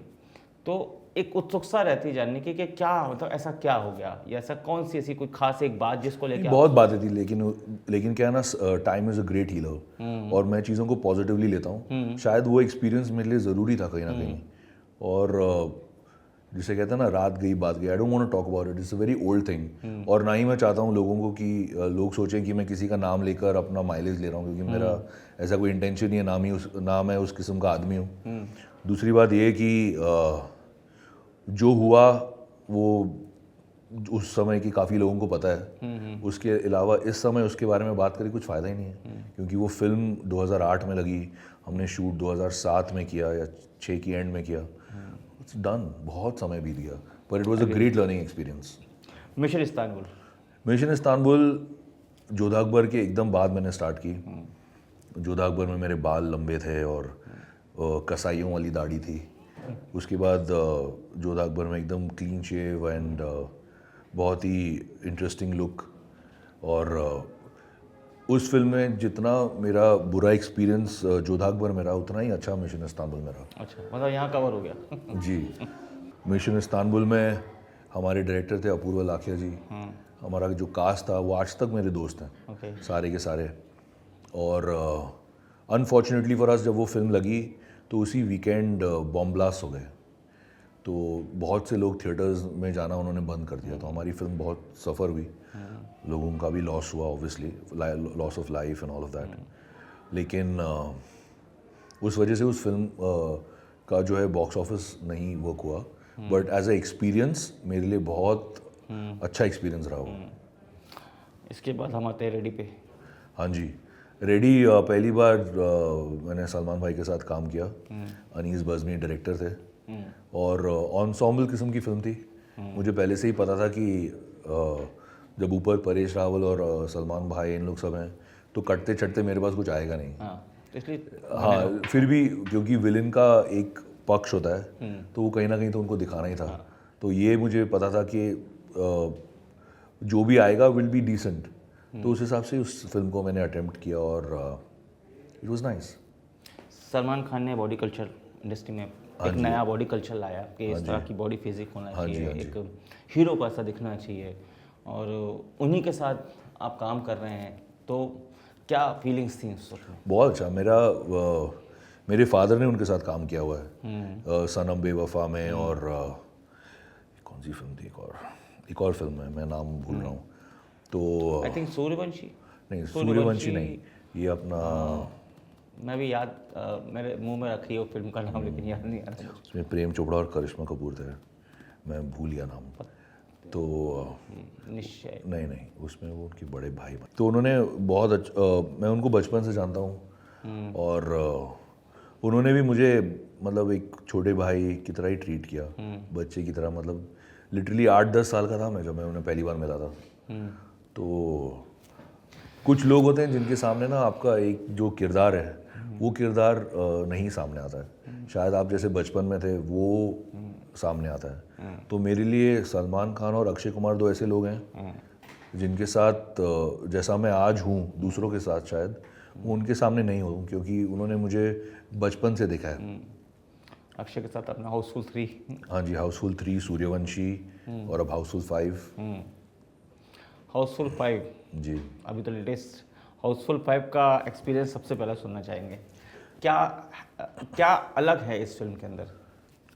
तो एक उत्सुकता रहती है जानने की कि क्या मतलब ऐसा क्या हो गया, या ऐसा कौन सी ऐसी कोई खास एक बात जिसको लेके बहुत बातें थी, लेकिन क्या है ना, time is a great healer, और मैं चीज़ों को पॉजिटिवली लेता हूँ। शायद वो एक्सपीरियंस मेरे लिए ज़रूरी था कहीं ना कहीं। और जिसे कहते हैं ना, रात गई बात गई, I don't want to talk about it, it's a very old thing. और ना ही मैं चाहता हूँ लोगों को कि लोग सोचें कि मैं किसी का नाम लेकर अपना माइलेज ले रहा हूँ, क्योंकि मेरा ऐसा कोई इंटेंशन नहीं है, ना मैं उस किस्म का आदमी हूँ। दूसरी बात ये कि जो हुआ वो उस समय की काफ़ी लोगों को पता है। उसके अलावा इस समय उसके बारे में बात करके कुछ फ़ायदा ही नहीं है, क्योंकि वो फिल्म 2008 में लगी, हमने शूट 2007 में किया या 6 की एंड में किया, इट्स डन, बहुत समय बीत गया, पर it was a great learning experience. Mission Istanbul, mission Istanbul Jodha Akbar के एकदम बाद मैंने स्टार्ट की। जोधा अकबर में मेरे बाल लंबे थे और कसाइयों वाली दाढ़ी थी। उसके बाद जोधा अकबर में एकदम क्लीन शेव एंड बहुत ही इंटरेस्टिंग लुक। और उस फिल्म में जितना मेरा बुरा एक्सपीरियंस जोधा अकबर में रहा, उतना ही अच्छा मिशन इस्तांबुल में रहा। अच्छा, मतलब यहाँ कवर हो गया। जी, मिशन इस्तांबुल में हमारे डायरेक्टर थे अपूर्वा लाखिया जी। हमारा जो कास्ट था वो आज तक मेरे दोस्त हैं, ओके, सारे के सारे। और अनफॉर्चुनेटली फॉर अस, जब वो फिल्म लगी तो उसी वीकेंड बॉम्ब ब्लास्ट हो गए, तो बहुत से लोग थिएटर्स में जाना उन्होंने बंद कर दिया। तो हमारी फिल्म बहुत सफ़र हुई, लोगों का भी लॉस हुआ, obviously loss of life and all of that. लेकिन उस वजह से उस फिल्म का जो है बॉक्स ऑफिस नहीं वर्क हुआ, बट एज अ एक्सपीरियंस मेरे लिए बहुत अच्छा एक्सपीरियंस रहा वो। इसके बाद हम आते हैं रेडी पे। हाँ जी, रेडी पहली बार मैंने सलमान भाई के साथ काम किया। अनीस बज़मी डायरेक्टर थे, और एंसेम्बल किस्म की फिल्म थी। मुझे पहले से ही पता था कि जब ऊपर परेश रावल और सलमान भाई इन लोग सब हैं, तो कटते चटते मेरे पास कुछ आएगा नहीं। हाँ, इसलिए हाँ, फिर भी क्योंकि विलन का एक पक्ष होता है, तो वो कहीं ना कहीं तो उनको दिखाना ही था। तो ये मुझे पता था कि जो भी आएगा विल बी डिसेंट, तो उस हिसाब से उस फिल्म को मैंने अटेम्प्ट किया, और it was nice. Salman Khan ने बॉडी कल्चर इंडस्ट्री में एक नया बॉडी कल्चर लाया कि इस तरह की बॉडी फिजिक होना चाहिए, एक हीरो को ऐसा दिखना चाहिए, और उन्हीं के साथ आप काम कर रहे हैं, तो क्या फीलिंग्स थी उस वक्त में? बहुत अच्छा। मेरे फादर ने उनके साथ काम किया हुआ है, सनम बेवफा में, और कौन सी फिल्म थी, एक और फिल्म है, मैं नाम भूल रहा हूँ। तो आई थिंक सूर्यवंशी, नहीं, सूर्यवंशी नहीं, ये अपना मैं भी याद मेरे मुंह में रखी है वो फिल्म का नाम, लेकिन याद नहीं आ रहा मुझे। उसमें प्रेम चोपड़ा और करिश्मा कपूर थे, मैं भूल गया नाम। तो निश्चय नहीं, उसमें वो उनके बड़े भाई, तो उन्होंने बहुत अच्छा, मैं उनको बचपन से जानता हूँ, और उन्होंने भी मुझे मतलब एक छोटे भाई की तरह ही ट्रीट किया, बच्चे की तरह। मतलब लिटरली 8-10 साल का था मैं जब मैं उन्हें पहली बार मिला था। तो कुछ लोग होते हैं जिनके सामने ना आपका एक जो किरदार है, वो किरदार नहीं सामने आता है। शायद आप जैसे बचपन में थे वो सामने आता है। तो मेरे लिए सलमान खान और अक्षय कुमार दो ऐसे लोग हैं जिनके साथ जैसा मैं आज हूँ दूसरों के साथ, शायद वो उनके सामने नहीं हूँ, क्योंकि उन्होंने मुझे बचपन से देखा है। अक्षय के साथ अपना हाउसफुल 3, हाँ जी, हाउसफुल 3, सूर्यवंशी, और अब हाउसफुल 5। हाउसफुल 5 जी, अभी तो लेटेस्ट हाउसफुल 5 का एक्सपीरियंस सबसे पहले सुनना चाहेंगे। क्या अलग है इस फिल्म के अंदर?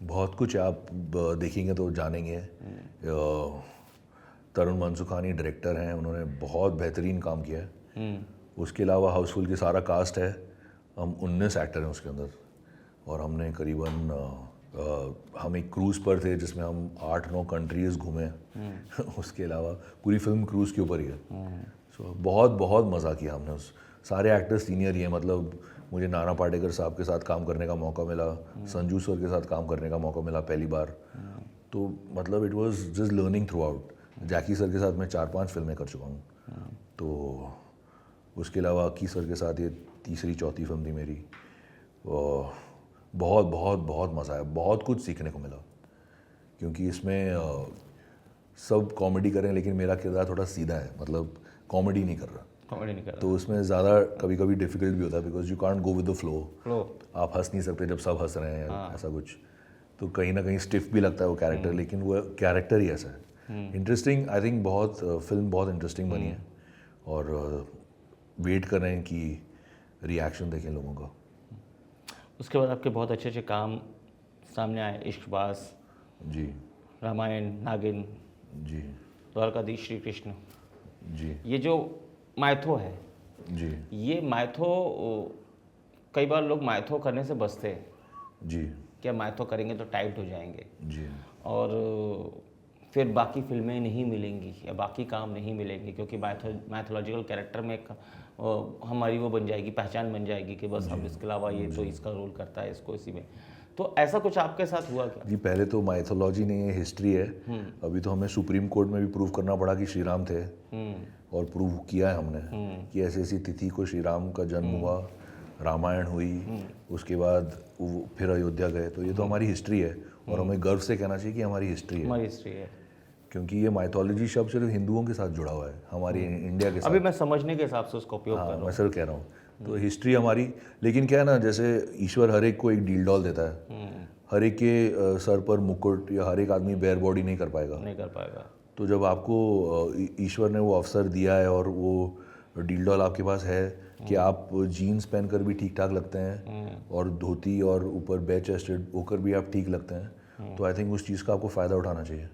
बहुत कुछ है, आप देखेंगे तो जानेंगे। तरुण मनसुखानी डायरेक्टर हैं, उन्होंने बहुत बेहतरीन काम किया है। उसके अलावा हाउसफुल की सारा कास्ट है, हम 19 एक्टर हैं उसके अंदर, और हमने करीबन हम एक क्रूज़ पर थे जिसमें हम 8-9 कंट्रीज़ घूमे। उसके अलावा पूरी फिल्म क्रूज़ के ऊपर ही है। सो बहुत बहुत मज़ा किया हमने। उस सारे एक्टर्स सीनियर ही हैं, मतलब मुझे नाना पाटेकर साहब के साथ काम करने का मौका मिला, संजू सर के साथ काम करने का मौका मिला पहली बार। तो मतलब it was just learning through out. Jackie sir के साथ मैं 4-5 फिल्में कर चुका हूँ। तो उसके अलावा अक्की सर के साथ ये तीसरी चौथी फिल्म थी मेरी। बहुत बहुत बहुत मज़ा आया, बहुत कुछ सीखने को मिला, क्योंकि इसमें सब कॉमेडी करें लेकिन मेरा किरदार थोड़ा सीधा है, मतलब कॉमेडी नहीं कर रहा। तो उसमें ज़्यादा कभी कभी डिफ़िकल्ट भी होता है, because you can't go with the flow. आप हंस नहीं सकते जब सब हंस रहे हैं ऐसा कुछ, तो कहीं ना कहीं स्टिफ भी लगता है वो कैरेक्टर, लेकिन वो कैरेक्टर ही ऐसा है। इंटरेस्टिंग, आई थिंक बहुत फिल्म बहुत इंटरेस्टिंग बनी है, और वेट कर रहे हैं कि रिएक्शन देखें लोगों का। उसके बाद आपके बहुत अच्छे अच्छे काम सामने आए, इश्कबाज जी, रामायण, नागिन जी, द्वारकाधीश श्री कृष्ण। जी, ये जो माइथो है, जी, ये माइथो, कई बार लोग माइथो करने से बचते हैं, जी, क्या माइथो करेंगे तो टाइट हो जाएंगे जी, और फिर बाकी फिल्में नहीं मिलेंगी या बाकी काम नहीं मिलेंगे, क्योंकि मैथोलॉजिकल कैरेक्टर में एक हमारी वो बन जाएगी, पहचान बन जाएगी कि बस हम इसके अलावा ये तो इसका रोल करता है, इसको इसी में। तो ऐसा कुछ आपके साथ हुआ क्या? जी, पहले तो माइथोलॉजी नहीं है, हिस्ट्री है। अभी तो हमें सुप्रीम कोर्ट में भी प्रूव करना पड़ा कि श्री राम थे, और प्रूव किया है हमने कि ऐसी ऐसी तिथि को श्री राम का जन्म हुआ, रामायण हुई, उसके बाद वो फिर अयोध्या गए। तो ये तो हमारी हिस्ट्री है, और हमें गर्व से कहना चाहिए कि हमारी हिस्ट्री है, हमारी हिस्ट्री है। क्योंकि ये माइथोलॉजी शब्द सिर्फ हिंदुओं के साथ जुड़ा हुआ है, हमारी इंडिया के साथ। अभी मैं समझने के हिसाब से उसका उपयोग कर हाँ, रहा हूँ। मैं सिर्फ कह रहा हूँ, तो हिस्ट्री हमारी। लेकिन क्या है ना, जैसे ईश्वर हर एक को एक डील डॉल देता है, हर एक के सर पर मुकुट, या हर एक आदमी बेयर बॉडी नहीं कर पाएगा। तो जब आपको ईश्वर ने वो अवसर दिया है और वो डील डॉल आपके पास है कि आप जीन्स पहनकर भी ठीक ठाक लगते हैं, और धोती और ऊपर बे चेस्टेड होकर भी आप ठीक लगते हैं, तो आई थिंक उस चीज़ का आपको फ़ायदा उठाना चाहिए।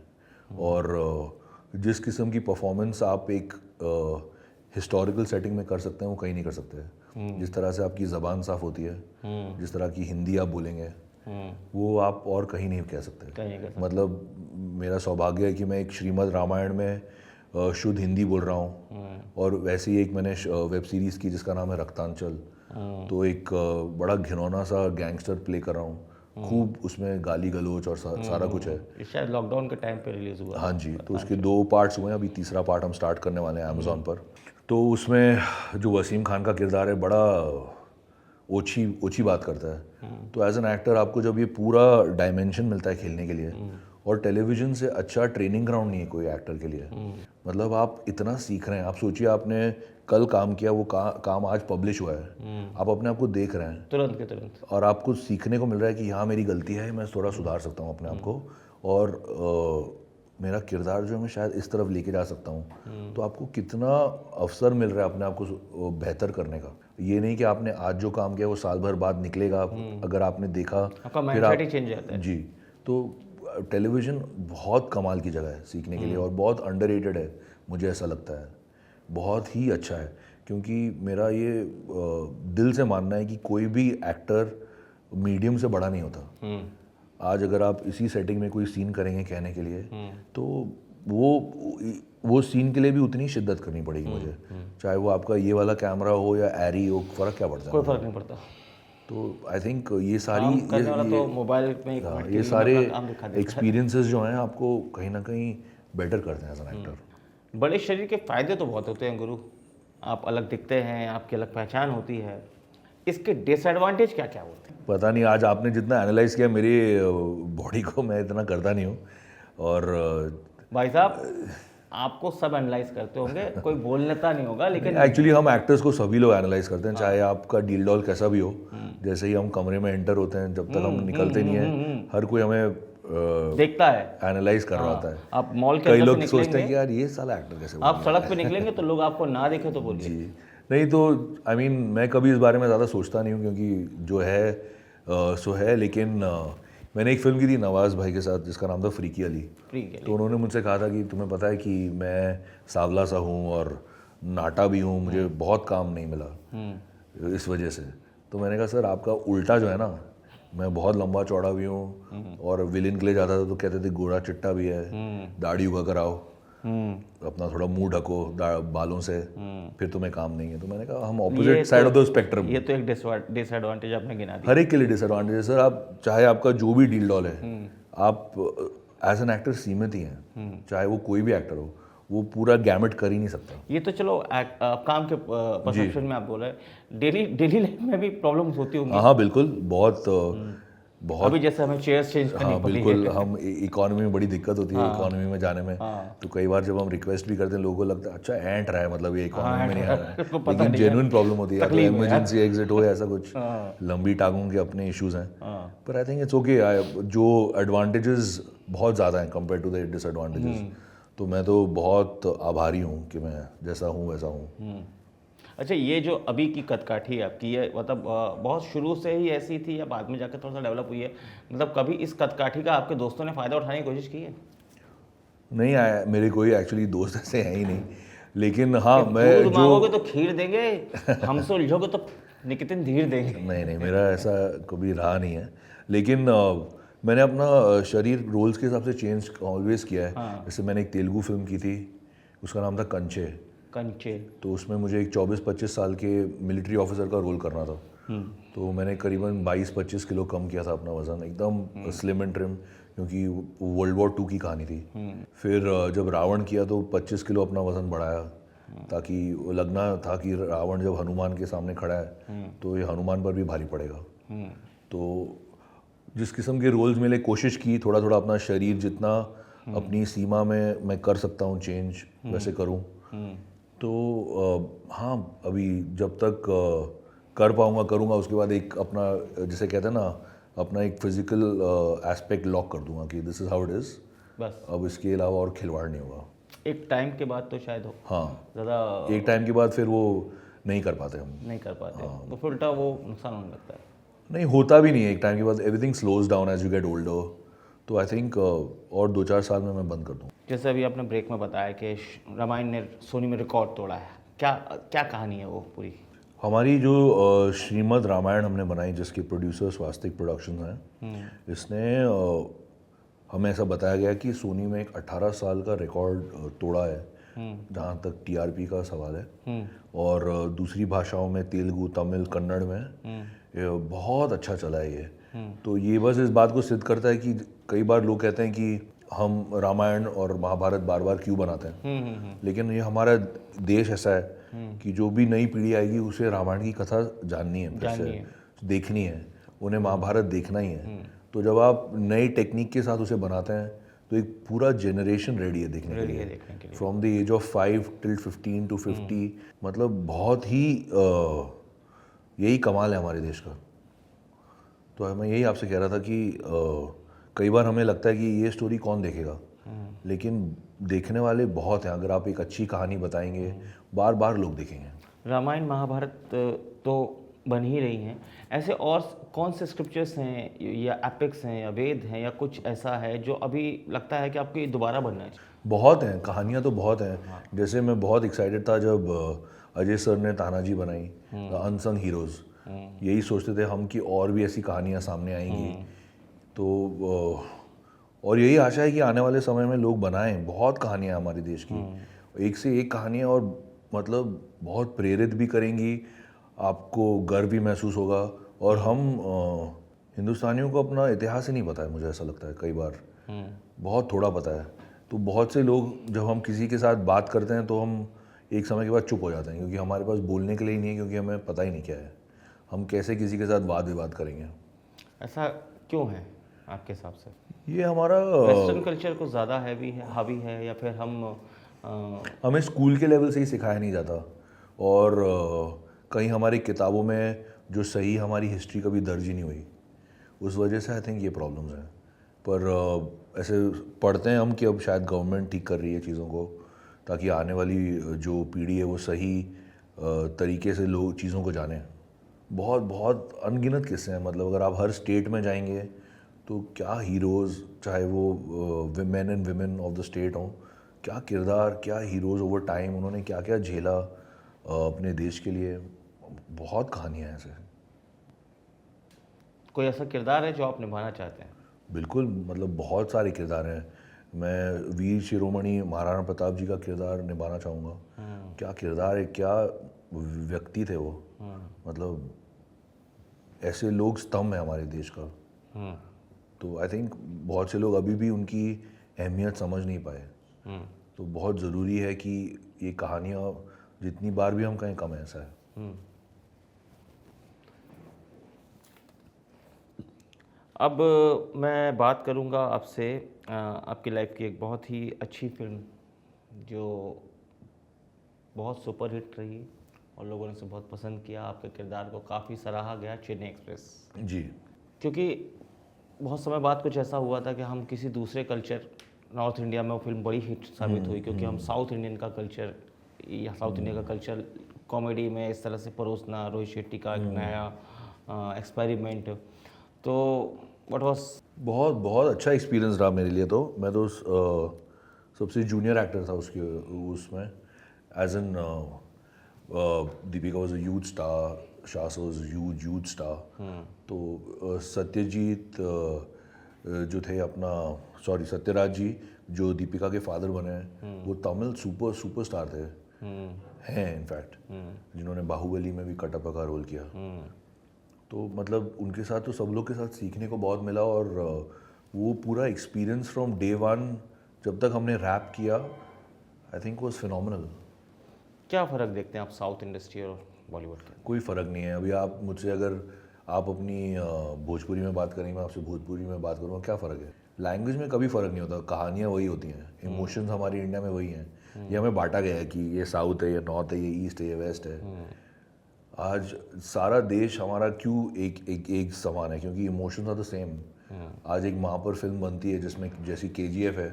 और जिस किस्म की परफॉर्मेंस आप एक हिस्टोरिकल सेटिंग में कर सकते हैं, वो कहीं नहीं कर सकते। जिस तरह से आपकी ज़बान साफ़ होती है, जिस तरह की हिंदी आप बोलेंगे, वो आप और कहीं नहीं कह सकते। मतलब मेरा सौभाग्य है कि मैं एक श्रीमद् रामायण में शुद्ध हिंदी बोल रहा हूँ, और वैसे ही एक मैंने वेब सीरीज़ की जिसका नाम है रक्तांचल, तो एक बड़ा घिनौना सा गैंगस्टर प्ले कर रहा हूँ, खूब उसमें गाली गलोच और सारा कुछ है। शायद लॉकडाउन के टाइम पे रिलीज हुआ। हाँ जी, तो उसके 2 पार्ट्स हुए हैं, अभी तीसरा पार्ट हम स्टार्ट करने वाले हैं अमेज़ॉन पर। तो उसमें जो वसीम खान का किरदार है, बड़ा ओछी बात करता है। तो एज एन एक्टर आपको जब ये पूरा डायमेंशन मिलता है खेलने के लिए, और टेलीविज़न से अच्छा ट्रेनिंग ग्राउंड नहीं है कोई एक्टर के लिए। मतलब आप इतना सीख रहे हैं, आप सोचिए आपने कल काम किया, वो काम आज पब्लिश हुआ है, आप अपने आप को देख रहे हैं तुरंत के तुरंत, और आपको सीखने को मिल रहा है कि यहाँ मेरी गलती है, मैं थोड़ा सुधार सकता हूँ अपने आप को, और मेरा किरदार जो है मैं शायद इस तरफ लेके जा सकता हूँ। तो आपको कितना अवसर मिल रहा है अपने आप को बेहतर करने का। ये नहीं कि आपने आज जो काम किया वो साल भर बाद निकलेगा, अगर आपने देखा आपका माइंडसेट ही चेंज जाता है। जी, तो टेलीविज़न बहुत कमाल की जगह है सीखने के लिए, और बहुत अंडररेटेड है, मुझे ऐसा लगता है। बहुत ही अच्छा है, क्योंकि मेरा ये दिल से मानना है कि कोई भी एक्टर मीडियम से बड़ा नहीं होता। आज अगर आप इसी सेटिंग में कोई सीन करेंगे कहने के लिए, तो वो सीन के लिए भी उतनी शिद्दत करनी पड़ेगी मुझे, चाहे वो आपका ये वाला कैमरा हो या एरी हो, फ़र्क क्या पड़ता है? कोई फ़र्क नहीं पड़ता। तो आई थिंक ये सारी करने वाला तो मोबाइल में ये सारे एक्सपीरियंसेस जो हैं आपको कहीं ना कहीं बेटर करते हैं एज एन एक्टर। बड़े शरीर के फ़ायदे तो बहुत होते हैं गुरु, आप अलग दिखते हैं, आपकी अलग पहचान होती है, इसके डिसएडवांटेज क्या क्या होते हैं? पता नहीं, आज आपने जितना एनालाइज किया मेरी बॉडी को, मैं इतना करता नहीं हूँ। और भाई साहब आपको सब एनालाइज करते होंगे, कोई बोल लेता नहीं होगा, लेकिन एक्चुअली हम एक्टर्स को सभी लोग एनालाइज करते हैं, चाहे आपका डील डॉल कैसा भी हो। जैसे ही हम कमरे में एंटर होते हैं, जब तक हम निकलते नहीं है, हर कोई हमें देखता है, एनालाइज कर रहा होता है। आप मॉल के कई अंदर लोग से सोचते हैं निकलेंगे, कि यार ये साला एक्टर कैसे आप सड़क पे निकलेंगे तो लोग आपको ना देखे तो बोलिए। जी, नहीं तो आई मीन मैं कभी इस बारे में ज़्यादा सोचता नहीं हूँ, क्योंकि जो है सो है। लेकिन मैंने एक फिल्म की थी नवाज़ भाई के साथ जिसका नाम था फ्रीकी अली। तो उन्होंने मुझसे कहा था कि तुम्हें पता है कि मैं सांवला सा हूँ और नाटा भी हूँ, मुझे बहुत काम नहीं मिला इस वजह से। तो मैंने कहा सर आपका उल्टा जो है ना, मैं बहुत लंबा चौड़ा भी हूँ, और विलेन के लिए जाता था तो कहते थे गोरा चिट्टा भी है, दाढ़ी उगा कर आओ। अपना थोड़ा मुंह ढको बालों से, फिर तुम्हें काम नहीं है। तो मैंने कहा हम opposite side of the spectrum. ये तो एक डिसएडवांटेज आपने गिना दी। हर एक के लिए डिसएडवांटेज है सर। आप चाहे आपका जो भी डील डॉल है, आप एज एन एक्टर सीमित ही हैं, चाहे वो कोई भी एक्टर हो, वो पूरा गैमेट कर ही नहीं सकता। ये तो चलो काम के परसेप्शन में आप बोल रहे हैं, डेली लाइफ में भी प्रॉब्लम्स होती होंगी। हाँ बिल्कुल, बहुत बहुत। अभी जैसे हमें चेयर्स चेंज करनी हाँ पड़ी बिल्कुल, है। हम इकोनॉमी में बड़ी दिक्कत होती है इकोनॉमी में जाने में। तो कई बार जब हम रिक्वेस्ट भी करते हैं, लोगों को लगता है अच्छा एंट रहा है, मतलब ये इकोनॉमी में नहीं आ रहा है, लेकिन जेन्युइन प्रॉब्लम होती है, तो इमरजेंसी एग्जिट हो, ऐसा कुछ लंबी टांगों के अपने इश्यूज हैं। पर आई थिंक इट्स ओके। जो एडवांटेजेस बहुत ज़्यादा हैं कंपेयर टू द डिसएडवांटेजेस, तो मैं तो बहुत आभारी हूँ कि मैं जैसा हूँ वैसा हूँ। अच्छा, ये जो अभी की कदकाठी है आपकी, ये मतलब बहुत शुरू से ही ऐसी थी या बाद में जाकर थोड़ा सा डेवलप हुई है? मतलब कभी इस कदकाठी का आपके दोस्तों ने फ़ायदा उठाने की कोशिश की है? नहीं आया, मेरे कोई एक्चुअली दोस्त ऐसे हैं ही नहीं, लेकिन हाँ मैं दूध जो मांगोगे तो खीर देंगे, हमसे उलझोगे तो निकितन धीर देंगे। नहीं मेरा ऐसा कभी रहा नहीं है, लेकिन मैंने अपना शरीर रोल्स के हिसाब से चेंज ऑलवेज किया है। जैसे मैंने एक तेलुगु फिल्म की थी, उसका नाम था कंचे। तो उसमें मुझे एक 24-25 साल के मिलिट्री ऑफिसर का रोल करना था। तो मैंने करीबन 22-25 किलो कम किया था अपना वज़न, एकदम स्लिम एंड ट्रिम, क्योंकि वर्ल्ड वॉर 2 की कहानी थी। फिर जब रावण किया तो 25 किलो अपना वज़न बढ़ाया, ताकि वो लगना था कि रावण जब हनुमान के सामने खड़ा है तो ये हनुमान पर भी भारी पड़ेगा। तो जिस किस्म के रोल्स मिले, कोशिश की थोड़ा थोड़ा अपना शरीर जितना अपनी सीमा में मैं कर सकता हूँ चेंज, वैसे करूँ। तो हाँ, अभी जब तक कर पाऊँगा करूँगा, उसके बाद एक अपना जिसे कहते हैं ना, अपना एक फिजिकल एस्पेक्ट लॉक कर दूंगा कि this is how it is, बस। अब इसके अलावा और खिलवाड़ नहीं होगा। एक टाइम के बाद तो शायद हो। हाँ, ज़्यादा एक टाइम के बाद फिर वो नहीं कर पाते हम। नहीं कर पाते, तो फिर उल्टा वो नुकसान होने लगता है। नहीं होता भी नहीं है, एक टाइम के बाद everything slows down as you get older. तो आई थिंक और 2-4 साल में मैं बंद कर दूँ। जैसे अभी आपने ब्रेक में बताया कि रामायण ने सोनी में रिकॉर्ड तोड़ा है, क्या क्या कहानी है वो पूरी? हमारी जो श्रीमद् रामायण हमने बनाई, जिसके प्रोड्यूसर स्वास्तिक प्रोडक्शंस हैं, इसने हमें ऐसा बताया गया कि सोनी में एक 18 साल का रिकॉर्ड तोड़ा है, जहाँ तक टीआरपी का सवाल है। और दूसरी भाषाओं में, तेलुगु, तमिल, कन्नड़ में ये बहुत अच्छा चला है ये। तो ये बस इस बात को सिद्ध करता है कि कई बार लोग कहते हैं कि हम रामायण और महाभारत बार बार क्यों बनाते हैं, लेकिन ये हमारा देश ऐसा है कि जो भी नई पीढ़ी आएगी उसे रामायण की कथा जाननी है, फिर से देखनी है, उन्हें महाभारत देखना ही है। तो जब आप नई टेक्निक के साथ उसे बनाते हैं तो एक पूरा जनरेशन रेडी है देखने के लिए, from the age of 5 till 15 to 50। मतलब बहुत ही यही कमाल है हमारे देश का। तो मैं यही आपसे कह रहा था कि कई बार हमें लगता है कि ये स्टोरी कौन देखेगा, लेकिन देखने वाले बहुत हैं। अगर आप एक अच्छी कहानी बताएंगे, बार बार लोग देखेंगे। रामायण महाभारत तो बन ही रही हैं, ऐसे और कौन से स्क्रिप्चर्स हैं या एपिक्स हैं या वेद हैं या कुछ ऐसा है जो अभी लगता है कि आपको दोबारा बनना चाहिए? बहुत हैं, कहानियाँ तो बहुत हैं। जैसे मैं बहुत एक्साइटेड था जब अजय सर ने तानाजी बनाई, द अनसंग हीरोज़। यही सोचते थे हम कि और भी ऐसी कहानियाँ सामने आएंगी। तो और यही आशा है कि आने वाले समय में लोग बनाएं। बहुत कहानियाँ हमारे देश की, एक से एक कहानियाँ, और मतलब बहुत प्रेरित भी करेंगी, आपको गर्व भी महसूस होगा। और हम हिंदुस्तानियों को अपना इतिहास ही नहीं पता है, मुझे ऐसा लगता है कई बार बहुत थोड़ा पता है। तो बहुत से लोग जब हम किसी के साथ बात करते हैं तो हम एक समय के बाद चुप हो जाते हैं, क्योंकि हमारे पास बोलने के लिए ही नहीं है, क्योंकि हमें पता ही नहीं क्या है, हम कैसे किसी के साथ वाद विवाद करेंगे। ऐसा क्यों है आपके हिसाब से? ये हमारा वेस्टर्न कल्चर को ज़्यादा हावी है या फिर हमें स्कूल के लेवल से ही सिखाया नहीं जाता, और कहीं हमारी किताबों में जो सही हमारी हिस्ट्री कभी दर्ज ही नहीं हुई, उस वजह से आई थिंक ये प्रॉब्लम्स हैं। पर ऐसे पढ़ते हैं हम कि अब शायद गवर्नमेंट ठीक कर रही है चीज़ों को, ताकि आने वाली जो पीढ़ी है वो सही तरीके से लोग चीज़ों को जाने। बहुत बहुत अनगिनत किस्से हैं। मतलब अगर आप हर स्टेट में जाएंगे तो क्या हीरोज़, चाहे वो main and women of the state हों, क्या किरदार, क्या हीरोज़ ओवर टाइम, उन्होंने क्या क्या झेला अपने देश के लिए। बहुत कहानियाँ हैं ऐसे। कोई ऐसा किरदार है जो आप निभाना चाहते हैं? बिल्कुल, मतलब बहुत सारे किरदार हैं। मैं वीर शिरोमणि महाराणा प्रताप जी का किरदार निभाना चाहूँगा। क्या किरदार है, क्या व्यक्ति थे वो। मतलब ऐसे लोग स्तंभ है हमारे देश का। तो आई थिंक बहुत से लोग अभी भी उनकी अहमियत समझ नहीं पाए। तो बहुत ज़रूरी है कि ये कहानियाँ जितनी बार भी हम कहें कम है, ऐसा है। अब मैं बात करूंगा आपसे आपकी लाइफ की एक बहुत ही अच्छी फिल्म जो बहुत सुपर हिट रही और लोगों ने इसे बहुत पसंद किया, आपके किरदार को काफ़ी सराहा गया, चेन्नई एक्सप्रेस। जी। क्योंकि बहुत समय बाद कुछ ऐसा हुआ था कि हम किसी दूसरे कल्चर, नॉर्थ इंडिया में वो फिल्म बड़ी हिट साबित हुई क्योंकि हम साउथ इंडियन का कल्चर या साउथ इंडिया का कल्चर कॉमेडी में इस तरह से परोसना, रोहित शेट्टी का एक नया एक्सपेरिमेंट, तो व्हाट वाज। बहुत बहुत अच्छा एक्सपीरियंस रहा मेरे लिए। तो मैं तो सबसे जूनियर एक्टर था उसमें as an Deepika was a huge star, शास वाज ह्यूज स्टार। तो सत्यजीत जो थे अपना, सॉरी सत्यराज जी जो दीपिका के फादर बने हैं, वो तमिल सुपरस्टार थे, हैं इनफैक्ट, जिन्होंने बाहुबली में भी कटप्पा का रोल किया। तो मतलब उनके साथ तो सब लोग के साथ सीखने को बहुत मिला। और वो पूरा एक्सपीरियंस फ्रॉम डे वन जब तक हमने रैप किया, आई थिंक वाज फिनोमिनल। क्या फ़र्क देखते हैं आप साउथ इंडस्ट्री और बॉलीवुड के? कोई फ़र्क नहीं है। अभी आप मुझसे अगर आप अपनी भोजपुरी में बात करेंगे, मैं आपसे भोजपुरी में बात करूँगा, क्या फ़र्क है? लैंग्वेज में कभी फ़र्क नहीं होता, कहानियाँ वही होती हैं, इमोशंस हमारी इंडिया में वही हैं। ये हमें बांटा गया है कि ये साउथ है, ये नॉर्थ है, ये ईस्ट है, ये वेस्ट है। आज सारा देश हमारा क्यों एक समान है? क्योंकि इमोशंस आर द सेम। आज एक माँ पर फिल्म बनती है जिसमें जैसी KGF है,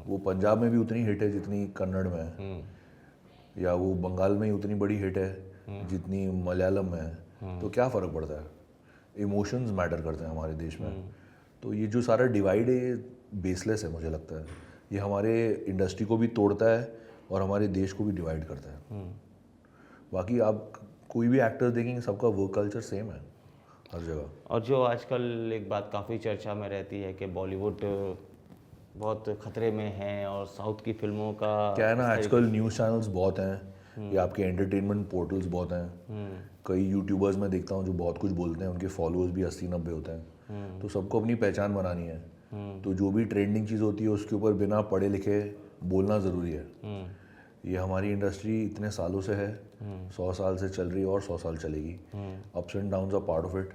वो पंजाब में भी उतनी हिट है जितनी कन्नड़ में है, या वो बंगाल में ही उतनी बड़ी हिट है जितनी मलयालम में है। तो क्या फ़र्क पड़ता है? इमोशंस मैटर करते हैं हमारे देश में। तो ये जो सारा डिवाइड है ये बेसलेस है, मुझे लगता है। ये हमारे इंडस्ट्री को भी तोड़ता है और हमारे देश को भी डिवाइड करता है। बाकी आप कोई भी एक्टर्स देखेंगे, सबका वर्क कल्चर सेम है हर जगह। और जो आजकल एक बात काफ़ी चर्चा में रहती है कि बॉलीवुड बहुत खतरे में है और साउथ की फिल्मों का क्या है ना, आजकल न्यूज़ चैनल्स बहुत हैं, या आपके एंटरटेनमेंट पोर्टल्स बहुत हैं। कई यूट्यूबर्स मैं देखता हूँ जो बहुत कुछ बोलते हैं, उनके फॉलोअर्स भी 80-90 होते हैं। तो सबको अपनी पहचान बनानी है। तो जो भी ट्रेंडिंग चीज़ होती है उसके ऊपर बिना पढ़े लिखे बोलना ज़रूरी है। ये हमारी इंडस्ट्री इतने सालों से है, 100 साल से चल रही है और 100 साल चलेगी। Ups and downs are part of it.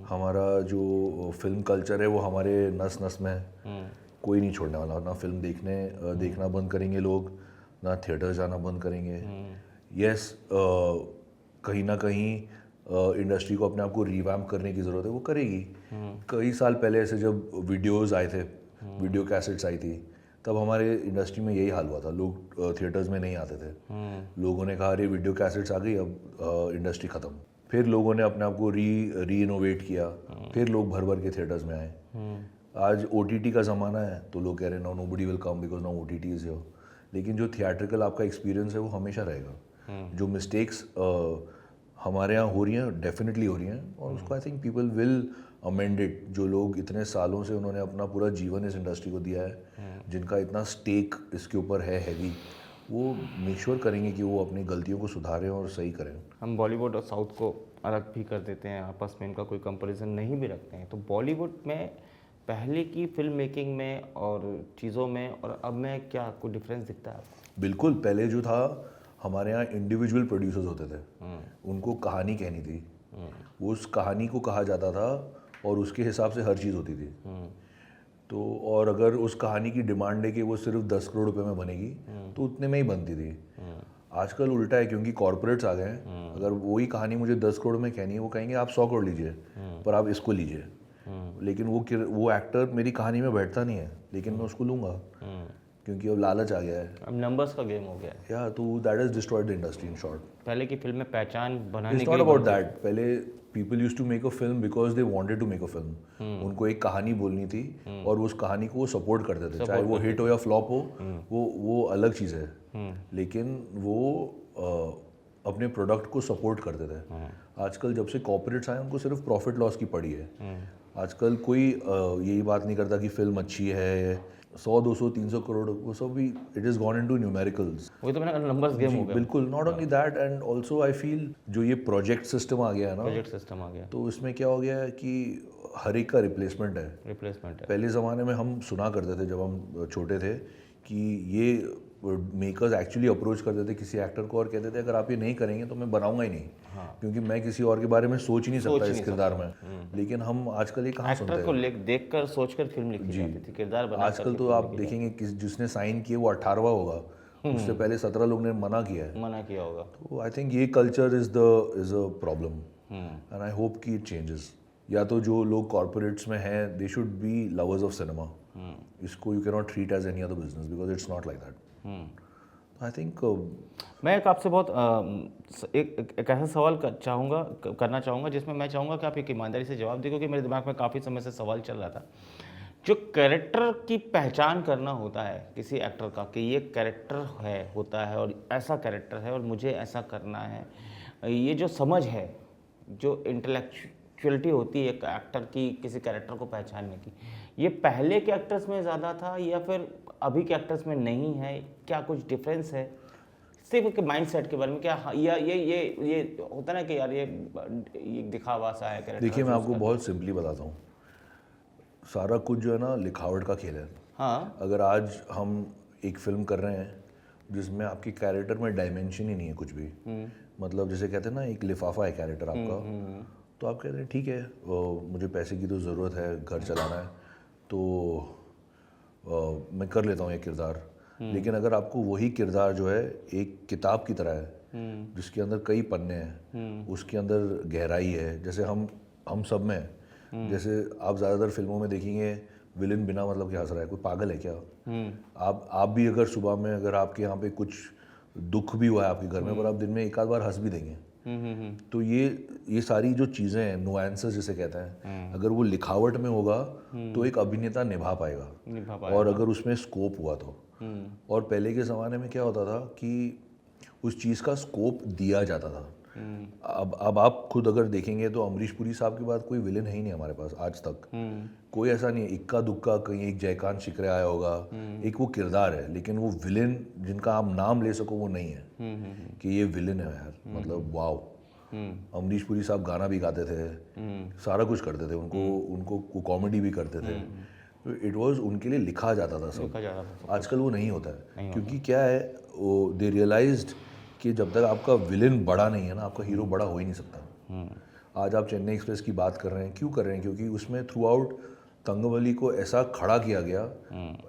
हमारा जो फिल्म कल्चर है वो हमारे नस नस में है, कोई नहीं छोड़ने वाला। ना फिल्म देखना बंद करेंगे लोग, ना थिएटर जाना बंद करेंगे। यस, कहीं ना कहीं इंडस्ट्री को अपने आप को रिवैम्प करने की ज़रूरत है, वो करेगी। कई साल पहले ऐसे जब वीडियोस आए थे, वीडियो कैसेट्स आई थी, तब हमारे इंडस्ट्री में यही हाल हुआ था। लोग थिएटर्स में नहीं आते थे। लोगों ने कहा अरे वीडियो कैसेट्स आ गई, अब इंडस्ट्री ख़त्म। फिर लोगों ने अपने आप को री इनोवेट किया, फिर लोग भर भर के थिएटर्स में आए। आज OTT का ज़माना है तो लोग कह रहे हैं nobody will come because now OTT is here. लेकिन जो थिएट्रिकल आपका एक्सपीरियंस है वो हमेशा रहेगा। जो मिस्टेक्स हमारे यहाँ हो रही हैं, डेफिनेटली हो रही हैं, और उसको I think people will amend it. जो लोग इतने सालों से उन्होंने अपना पूरा जीवन इस इंडस्ट्री को दिया है, जिनका इतना स्टेक इसके ऊपर है हैवी, वो मेक श्योर करेंगे कि वो अपनी गलतियों को सुधारें और सही करें। हम बॉलीवुड और साउथ को अलग भी कर देते हैं, आपस में इनका कोई कंपैरिजन नहीं भी रखते हैं। तो बॉलीवुड में पहले की फिल्म मेकिंग में और चीज़ों में और अब में क्या कोई डिफरेंस दिखता है आपको? बिल्कुल। पहले जो था, हमारे यहाँ इंडिविजुअल प्रोड्यूसर्स होते थे, उनको कहानी कहनी थी, उस कहानी को कहा जाता था और उसके हिसाब से हर चीज़ होती थी। तो और अगर उस कहानी की डिमांड है कि वो सिर्फ 10 करोड़ रुपए में बनेगी तो उतने में ही बनती थी। आजकल उल्टा है, क्योंकि कॉर्पोरेट्स आ गए हैं। अगर वही कहानी मुझे 10 करोड़ में कहनी है, वो कहेंगे आप 100 करोड़ लीजिए, पर आप इसको लीजिए। लेकिन वो एक्टर मेरी कहानी में बैठता नहीं है, लेकिन मैं उसको लूँगा क्योंकि अब लालच आ गया है। अब नंबर्स का गेम हो गया है। या तो that is destroyed the industry in short. पहले की फिल्म में पहचान बनाने इट्स के नॉट लिए अबाउट दैट। पहले people used to make a film because they wanted to make a film. उनको एक कहानी बोलनी थी और उस कहानी को वो सपोर्ट करते थे, चाहे वो हिट हो या फ्लॉप हो, वो अलग चीज़ है। लेकिन वो अपने प्रोडक्ट को सपोर्ट करते थे। आजकल जब से कॉर्पोरेट्स आए, उनको सिर्फ प्रॉफिट लॉस की पड़ी है। आजकल कोई यही बात नहीं करता कि फिल्म अच्छी है, 100, 200, 300 करोड़ वो सब भी it is gone into numericals. वही तो मैंने कहा नंबर्स गेम हो गया, बिल्कुल, not only that and also I feel जो ये प्रोजेक्ट सिस्टम आ गया है ना, प्रोजेक्ट सिस्टम आ गया, तो इसमें क्या हो गया है कि हर एक का रिप्लेसमेंट है। रिप्लेसमेंट है। पहले ज़माने में हम सुना करते थे जब हम छोटे थे कि ये मेकर्स एक्चुअली अप्रोच करते थे किसी एक्टर को और कहते थे अगर आप ये नहीं करेंगे तो मैं बनाऊंगा ही नहीं, क्योंकि मैं किसी और के बारे में सोच ही नहीं सकता इस किरदार में। लेकिन हम आजकल ये कहाँ सुनते एक्टर को देखकर सोचकर फिल्म लिखी जाती थी, किरदार बना आजकल तो आप देखेंगे कि जिसने साइन किए वो 18वां होगा, उससे पहले 17 लोग ने मना किया है। मना किया होगा। तो आई थिंक ये culture is a problem and I hope कि इट चेंजेस। या तो जो लोग कॉर्पोरेट्स में हैं they should be lovers of cinema. इसको you can not treat as any other business because it's not like that. I think मैं एक आपसे बहुत एक ऐसा सवाल करना चाहूँगा जिसमें मैं चाहूँगा कि आप एक ईमानदारी से जवाब दें, क्योंकि मेरे दिमाग में काफ़ी समय से सवाल चल रहा था। जो कैरेक्टर की पहचान करना होता है किसी एक्टर का कि ये कैरेक्टर होता है और ऐसा कैरेक्टर है और मुझे ऐसा करना है, ये जो समझ है, जो इंटेलेक्चुअलिटी होती है एक एक्टर की किसी कैरेक्टर को पहचानने की, ये पहले के एक्टर्स में ज़्यादा था या फिर अभी के एक्टर्स में नहीं है? क्या कुछ डिफरेंस है? सिर्फ एक माइंडसेट के बारे में क्या या ये होता ना कि यार ये दिखावा सा है कैरेक्टर। देखिए मैं आपको बहुत सिंपली बताता हूँ, सारा कुछ जो है ना लिखावट का खेल है। हाँ, अगर आज हम एक फिल्म कर रहे हैं जिसमें आपकी कैरेक्टर में डायमेंशन ही नहीं है कुछ भी, मतलब जैसे कहते हैं ना एक लिफाफा है कैरेक्टर आपका, तो आप कहते हैं ठीक है मुझे पैसे की तो ज़रूरत है, घर चलाना है, तो मैं कर लेता हूँ ये किरदार। लेकिन अगर आपको वही किरदार जो है एक किताब की तरह है जिसके अंदर कई पन्ने हैं, उसके अंदर गहराई है, जैसे हम सब में है। जैसे आप ज़्यादातर फिल्मों में देखेंगे विलन बिना मतलब के हंस रहा है, कोई पागल है क्या? आप भी अगर सुबह में अगर आपके यहाँ पे कुछ दुख भी हुआ है आपके घर में, पर आप दिन में एक आध बार हंस भी देंगे। तो ये सारी जो चीज़ें हैं, नुआंसेस जिसे कहते हैं, अगर वो लिखावट में होगा तो एक अभिनेता निभा पाएगा, और अगर उसमें स्कोप हुआ तो। और पहले के ज़माने में क्या होता था कि उस चीज़ का स्कोप दिया जाता था। अब आप खुद अगर देखेंगे तो अमरीश पुरी साहब के बाद कोई विलेन है ही नहीं हमारे पास आज तक। कोई ऐसा नहीं है, इक्का दुक्का कहीं एक जयकांत शिकरे आया होगा, एक वो किरदार है, लेकिन वो विलेन जिनका आप नाम ले सको वो नहीं है कि ये विलेन है यार, मतलब वाओ। अमरीश पुरी साहब गाना भी गाते थे, सारा कुछ करते थे, उनको कॉमेडी भी करते थे, इट वाज उनके लिए लिखा जाता था सब। आजकल वो नहीं होता है, क्योंकि क्या है वो दे रियलाइज्ड कि जब तक आपका विलेन बड़ा नहीं है ना, आपका हीरो बड़ा हो ही नहीं सकता। आज आप चेन्नई एक्सप्रेस की बात कर रहे हैं, क्यों कर रहे हैं? क्योंकि उसमें थ्रू आउट तंगवली को ऐसा खड़ा किया गया,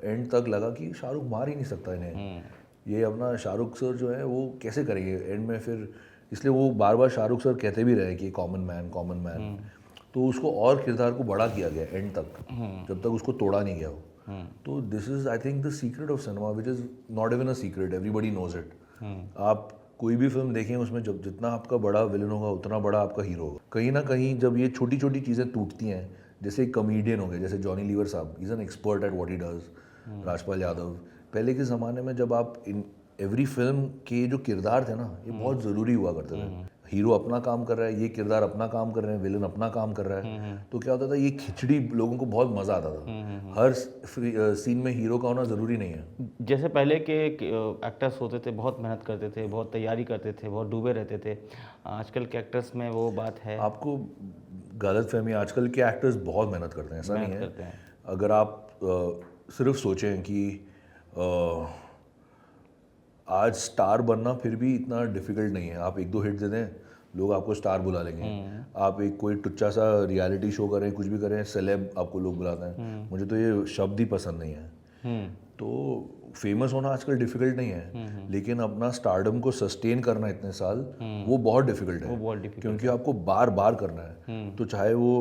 एंड तक लगा कि शाहरुख मार ही नहीं सकता इन्हें, ये अपना शाहरुख सर जो है वो कैसे करेंगे एंड में फिर, इसलिए वो बार बार शाहरुख सर कहते भी रहे कि कॉमन मैन। तो उसको और किरदार को बड़ा किया गया एंड तक, जब तक उसको तोड़ा नहीं गया हो। तो this is I think the secret of cinema which is not even a secret, everybody knows it. आप कोई भी फिल्म देखें उसमें जब जितना आपका बड़ा विलन होगा उतना बड़ा आपका हीरो होगा। कहीं ना कहीं जब ये छोटी छोटी चीज़ें टूटती हैं, जैसे एक कॉमेडियन हो गए जैसे जॉनी लीवर साहब, is an expert at what he does, Rajpal Yadav. पहले के ज़माने में जब आप इन एवरी फिल्म के जो किरदार थे ना, ये बहुत ज़रूरी हुआ करते थे। हीरो अपना काम कर रहा है, ये किरदार अपना काम कर रहे हैं, विलन अपना काम कर रहा है, तो क्या होता था ये खिचड़ी लोगों को बहुत मज़ा आता था। हर सीन में हीरो का होना ज़रूरी नहीं है। जैसे पहले के एक्टर्स होते थे, बहुत मेहनत करते थे, बहुत तैयारी करते थे, बहुत डूबे रहते थे। आजकल के एक्टर्स में वो बात है? आपको गलत फहमी, आजकल के एक्टर्स बहुत मेहनत करते हैं, ऐसा नहीं है। अगर आप सिर्फ सोचें कि आज स्टार बनना फिर भी इतना डिफिकल्ट नहीं है। आप एक दो हिट दे दें, लोग आपको स्टार बुला लेंगे। आप एक कोई टुच्चा सा रियलिटी शो करें, कुछ भी करें, सेलेब आपको लोग बुलाते हैं। मुझे तो ये शब्द ही पसंद नहीं है। तो फेमस होना आजकल डिफिकल्ट नहीं है, लेकिन अपना स्टारडम को सस्टेन करना इतने साल वो बहुत डिफिकल्ट है, क्योंकि आपको बार बार करना है। तो चाहे वो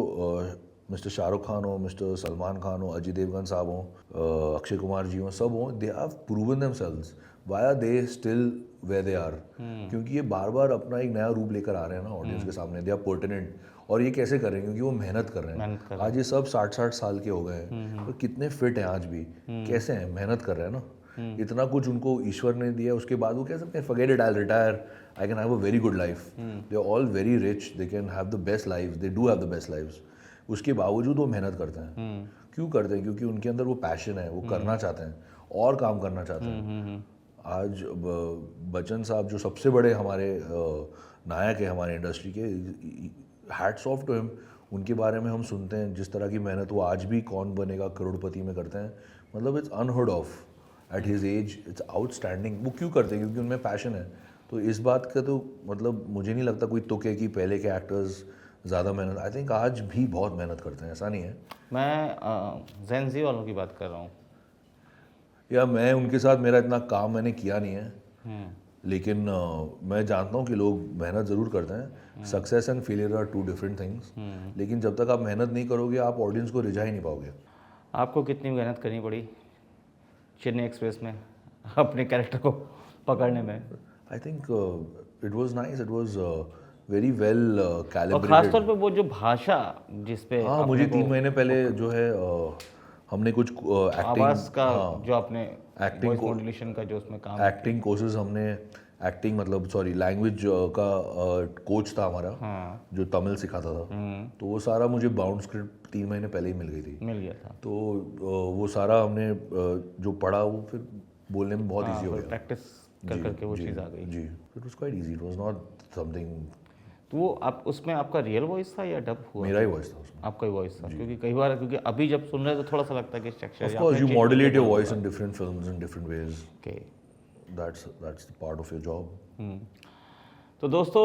मिस्टर शाहरुख खान हो, मिस्टर सलमान खान हो, अजय देवगन साहब हो, अक्षय कुमार जी हो, सब हो, they have proven themselves. Why are they still where they are? क्योंकि ये बार बार अपना एक नया रूप लेकर आ रहे हैं ना ऑडियंस के सामने, दे आर पर्टिनेंट। और ये कैसे कर रहे हैं? क्योंकि वो मेहनत कर रहे हैं। आज ये सब 60-60 साल के हो गए हैं, तो कितने फिट हैं आज भी, कैसे हैं? मेहनत कर रहे हैं ना। इतना कुछ उनको ईश्वर ने दिया, उसके बाद वो कह सकते हैं forget it, I will retire, I can have a very good life. They are all very rich, they can have the best life, they do have the best life. उसके बावजूद वो मेहनत करते हैं, क्यों करते हैं? क्योंकि उनके अंदर वो पैशन है, वो करना चाहते हैं और काम करना चाहते हैं। आज बच्चन साहब जो सबसे बड़े हमारे नायक है हमारे इंडस्ट्री के, हैट्स ऑफ टू हिम। उनके बारे में हम सुनते हैं जिस तरह की मेहनत वो आज भी कौन बनेगा करोड़पति में करते हैं, मतलब it's unheard of at his age, it's outstanding. वो क्यों करते हैं? क्योंकि उनमें पैशन है। तो इस बात का तो मतलब मुझे नहीं लगता कोई तुक है कि पहले के एक्टर्स ज़्यादा मेहनत, आई थिंक आज भी बहुत मेहनत करते हैं, ऐसा नहीं है। मैं जेन ज़ी वालों की बात कर रहा हूँ। या मैं उनके साथ, मेरा इतना काम मैंने किया नहीं है, लेकिन मैं जानता हूँ कि लोग मेहनत ज़रूर करते हैं। Success and failure are two different things, लेकिन जब तक आप मेहनत नहीं करोगे आप ऑडियंस को रिझा ही नहीं पाओगे। आपको कितनी मेहनत करनी पड़ी चेन्नई एक्सप्रेस में अपने कैरेक्टर को पकड़ने में? I think it was nice, it was very well और कैलिब्रेटेड। खासतौर पे वो जो भाषा जिस पे हाँ, आपने मुझे वो 3 महीने पहले जो है हमने कुछ आवाज़ का एक्टिंग, जो आपने एक्टिंग वॉइस को मॉड्यूलेशन का जो उसमें काम एक्टिंग कोर्सेज हमने, एक्टिंग मतलब सॉरी लैंग्वेज का कोच था हमारा, हाँ जो तमिल सिखाता था। तो वो सारा मुझे बाउंड स्क्रिप्ट 3 महीने पहले ही मिल गई थी। मिल गया था। तो वो सारा हमने जो पढ़ा वो फिर बोलने में बहुत इजी हो गया। प्रैक्टिस कर करके वो चीज़ आ गई। जी, it was quite easy, it was not something. तो वो आप उसमें आपका रियल वॉइस था या डब हुआ? मेरा ही वॉइस था उसमें। आपका ही वॉइस था, क्योंकि कई बार, क्योंकि अभी जब सुन रहे हैं तो थोड़ा सा लगता है कि structure Of course, you modulate your voice in different films in different ways. Okay. That's the part of your job. तो दोस्तों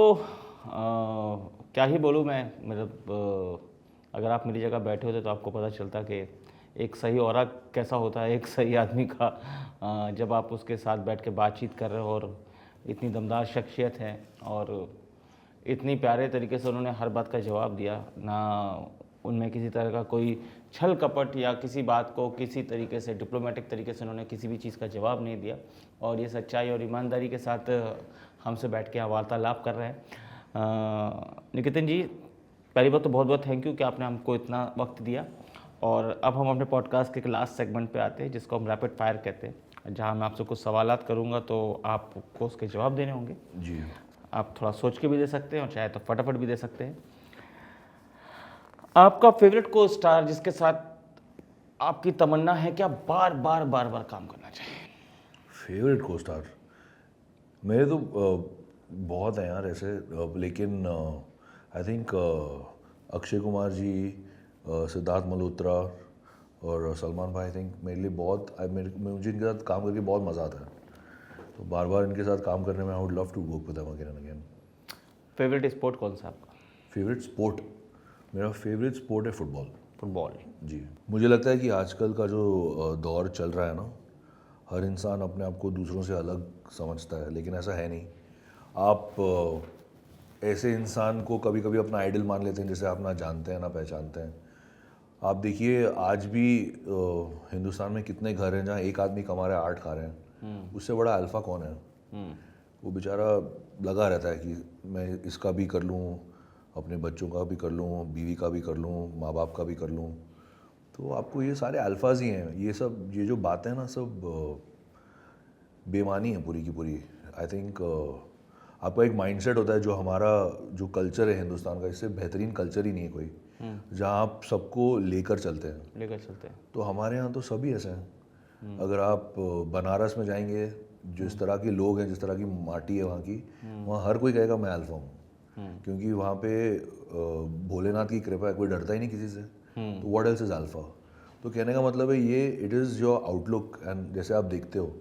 क्या ही बोलूँ मैं, मतलब अगर आप मेरी जगह बैठे होते तो आपको पता चलता कि एक सही औरा कैसा होता है, एक सही आदमी का जब आप उसके साथ बैठ के बातचीत कर रहे हो। और इतनी दमदार शख्सियत है और इतनी प्यारे तरीके से उन्होंने हर बात का जवाब दिया, ना उनमें किसी तरह का कोई छल कपट या किसी बात को किसी तरीके से डिप्लोमेटिक तरीके से उन्होंने किसी भी चीज़ का जवाब नहीं दिया। और ये सच्चाई और ईमानदारी के साथ हमसे बैठ के यहाँ वार्तालाप कर रहे हैं। निकितन जी, पहली बात तो बहुत बहुत थैंक यू कि आपने हमको इतना वक्त दिया। और अब हम अपने पॉडकास्ट के लास्ट सेगमेंट पे आते हैं जिसको हम रैपिड फायर कहते हैं, जहाँ मैं आपसे कुछ सवालात करूँगा तो आपको उसके जवाब देने होंगे। जी, आप थोड़ा सोच के भी दे सकते हैं और चाहे तो फटाफट भी दे सकते हैं। आपका फेवरेट को स्टार जिसके साथ आपकी तमन्ना है कि आप बार बार बार बार काम करना चाहिए? फेवरेट को स्टार मेरे तो बहुत हैं यार ऐसे, लेकिन आई थिंक अक्षय कुमार जी, सिद्धार्थ मल्होत्रा और सलमान भाई, आई थिंक मेरे लिए बहुत, मुझे इनके साथ काम करके बहुत मज़ा आता है। तो बार बार इनके साथ काम करने में I would love to work with them again and again. Favourite sport कौन सा आपका? फेवरेट स्पोर्ट, मेरा फेवरेट स्पोर्ट है फुटबॉल। फुटबॉल। जी, मुझे लगता है कि आजकल का जो दौर चल रहा है ना, हर इंसान अपने आप को दूसरों से अलग समझता है, लेकिन ऐसा है नहीं। आप ऐसे इंसान को कभी कभी अपना आइडल मान लेते हैं जिसे आप ना जानते हैं ना पहचानते हैं। आप देखिए आज भी हिंदुस्तान में कितने घर हैं जहाँ एक आदमी कमा रहा है 8 खा रहे हैं। उससे बड़ा अल्फा कौन है? वो बेचारा लगा रहता है कि मैं इसका भी कर लूँ, अपने बच्चों का भी कर लूँ, बीवी का भी कर लूँ, माँ बाप का भी कर लूँ। तो आपको ये सारे अल्फाज ही हैं। ये सब, ये जो बातें ना, सब बेमानी है पूरी की पूरी। आई थिंक आपका एक माइंडसेट होता है, जो हमारा जो कल्चर है हिंदुस्तान का, इससे बेहतरीन कल्चर ही नहीं है कोई, जहाँ आप सबको लेकर चलते हैं। तो हमारे यहाँ तो सभी ऐसे हैं। अगर आप बनारस में जाएंगे, जिस तरह के लोग हैं, जिस तरह की माटी है वहाँ की, वहाँ हर कोई कहेगा मैं अल्फा हूँ, क्योंकि वहाँ पे भोलेनाथ की कृपा है, कोई डरता ही नहीं किसी से। तो व्हाट एल्स इज अल्फा? तो कहने का मतलब है ये, it is your outlook, and जैसे आप देखते हो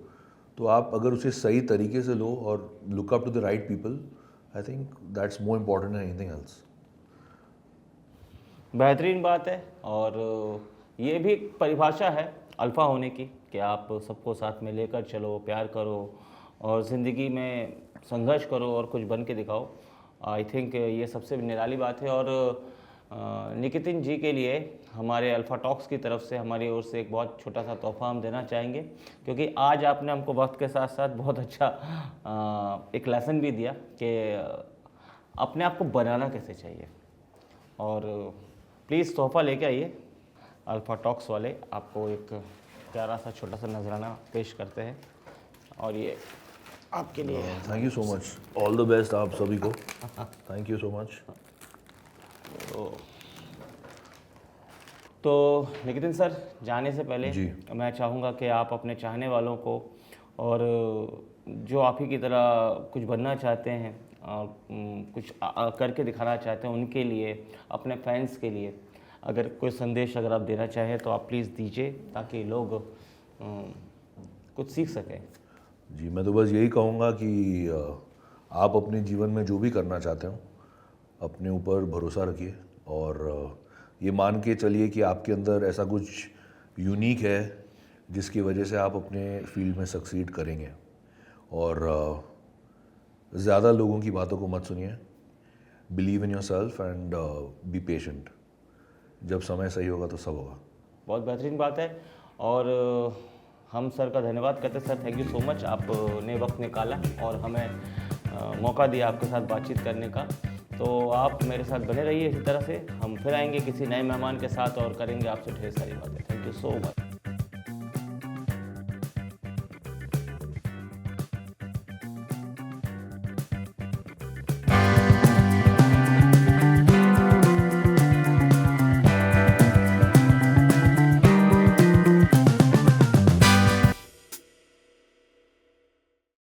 तो आप अगर उसे सही तरीके से लो और look up to the right people, I think that's more important than anything else. बेहतरीन बात है। और ये भी एक परिभाषा है अल्फा होने की कि आप सबको साथ में लेकर चलो, प्यार करो और ज़िंदगी में संघर्ष करो और कुछ बन के दिखाओ। आई थिंक ये सबसे निराली बात है। और निकितिन जी के लिए हमारे अल्फ़ा टॉक्स की तरफ से, हमारी ओर से एक बहुत छोटा सा तोहफा हम देना चाहेंगे, क्योंकि आज आपने हमको वक्त के साथ साथ बहुत अच्छा एक लेसन भी दिया कि अपने आप को बनाना कैसे चाहिए। और प्लीज़ तोहफा लेके आइए। अल्फ़ा टॉक्स वाले आपको एक प्यारा सा छोटा सा नजराना पेश करते हैं और ये आपके लिए। Thank you so much, all the best आप सभी को। Thank you so much. तो नितिन सर, जाने से पहले जी। मैं चाहूँगा कि आप अपने चाहने वालों को और जो आप ही की तरह कुछ बनना चाहते हैं, कुछ करके दिखाना चाहते हैं, उनके लिए, अपने फैंस के लिए अगर कोई संदेश अगर आप देना चाहें तो आप प्लीज़ दीजिए, ताकि लोग कुछ सीख सकें। जी, मैं तो बस यही कहूँगा कि आप अपने जीवन में जो भी करना चाहते हो, अपने ऊपर भरोसा रखिए और ये मान के चलिए कि आपके अंदर ऐसा कुछ यूनिक है जिसकी वजह से आप अपने फील्ड में सक्सीड करेंगे। और ज़्यादा लोगों की बातों को मत सुनिए, believe in your self and be patient. जब समय सही होगा तो सब होगा। बहुत बेहतरीन बात है और हम सर का धन्यवाद करते हैं। Sir, thank you so much, आपने वक्त निकाला और हमें मौका दिया आपके साथ बातचीत करने का। तो आप मेरे साथ बने रहिए इसी तरह से। हम फिर आएंगे किसी नए मेहमान के साथ और करेंगे आपसे ढेर सारी बातें। Thank you so much.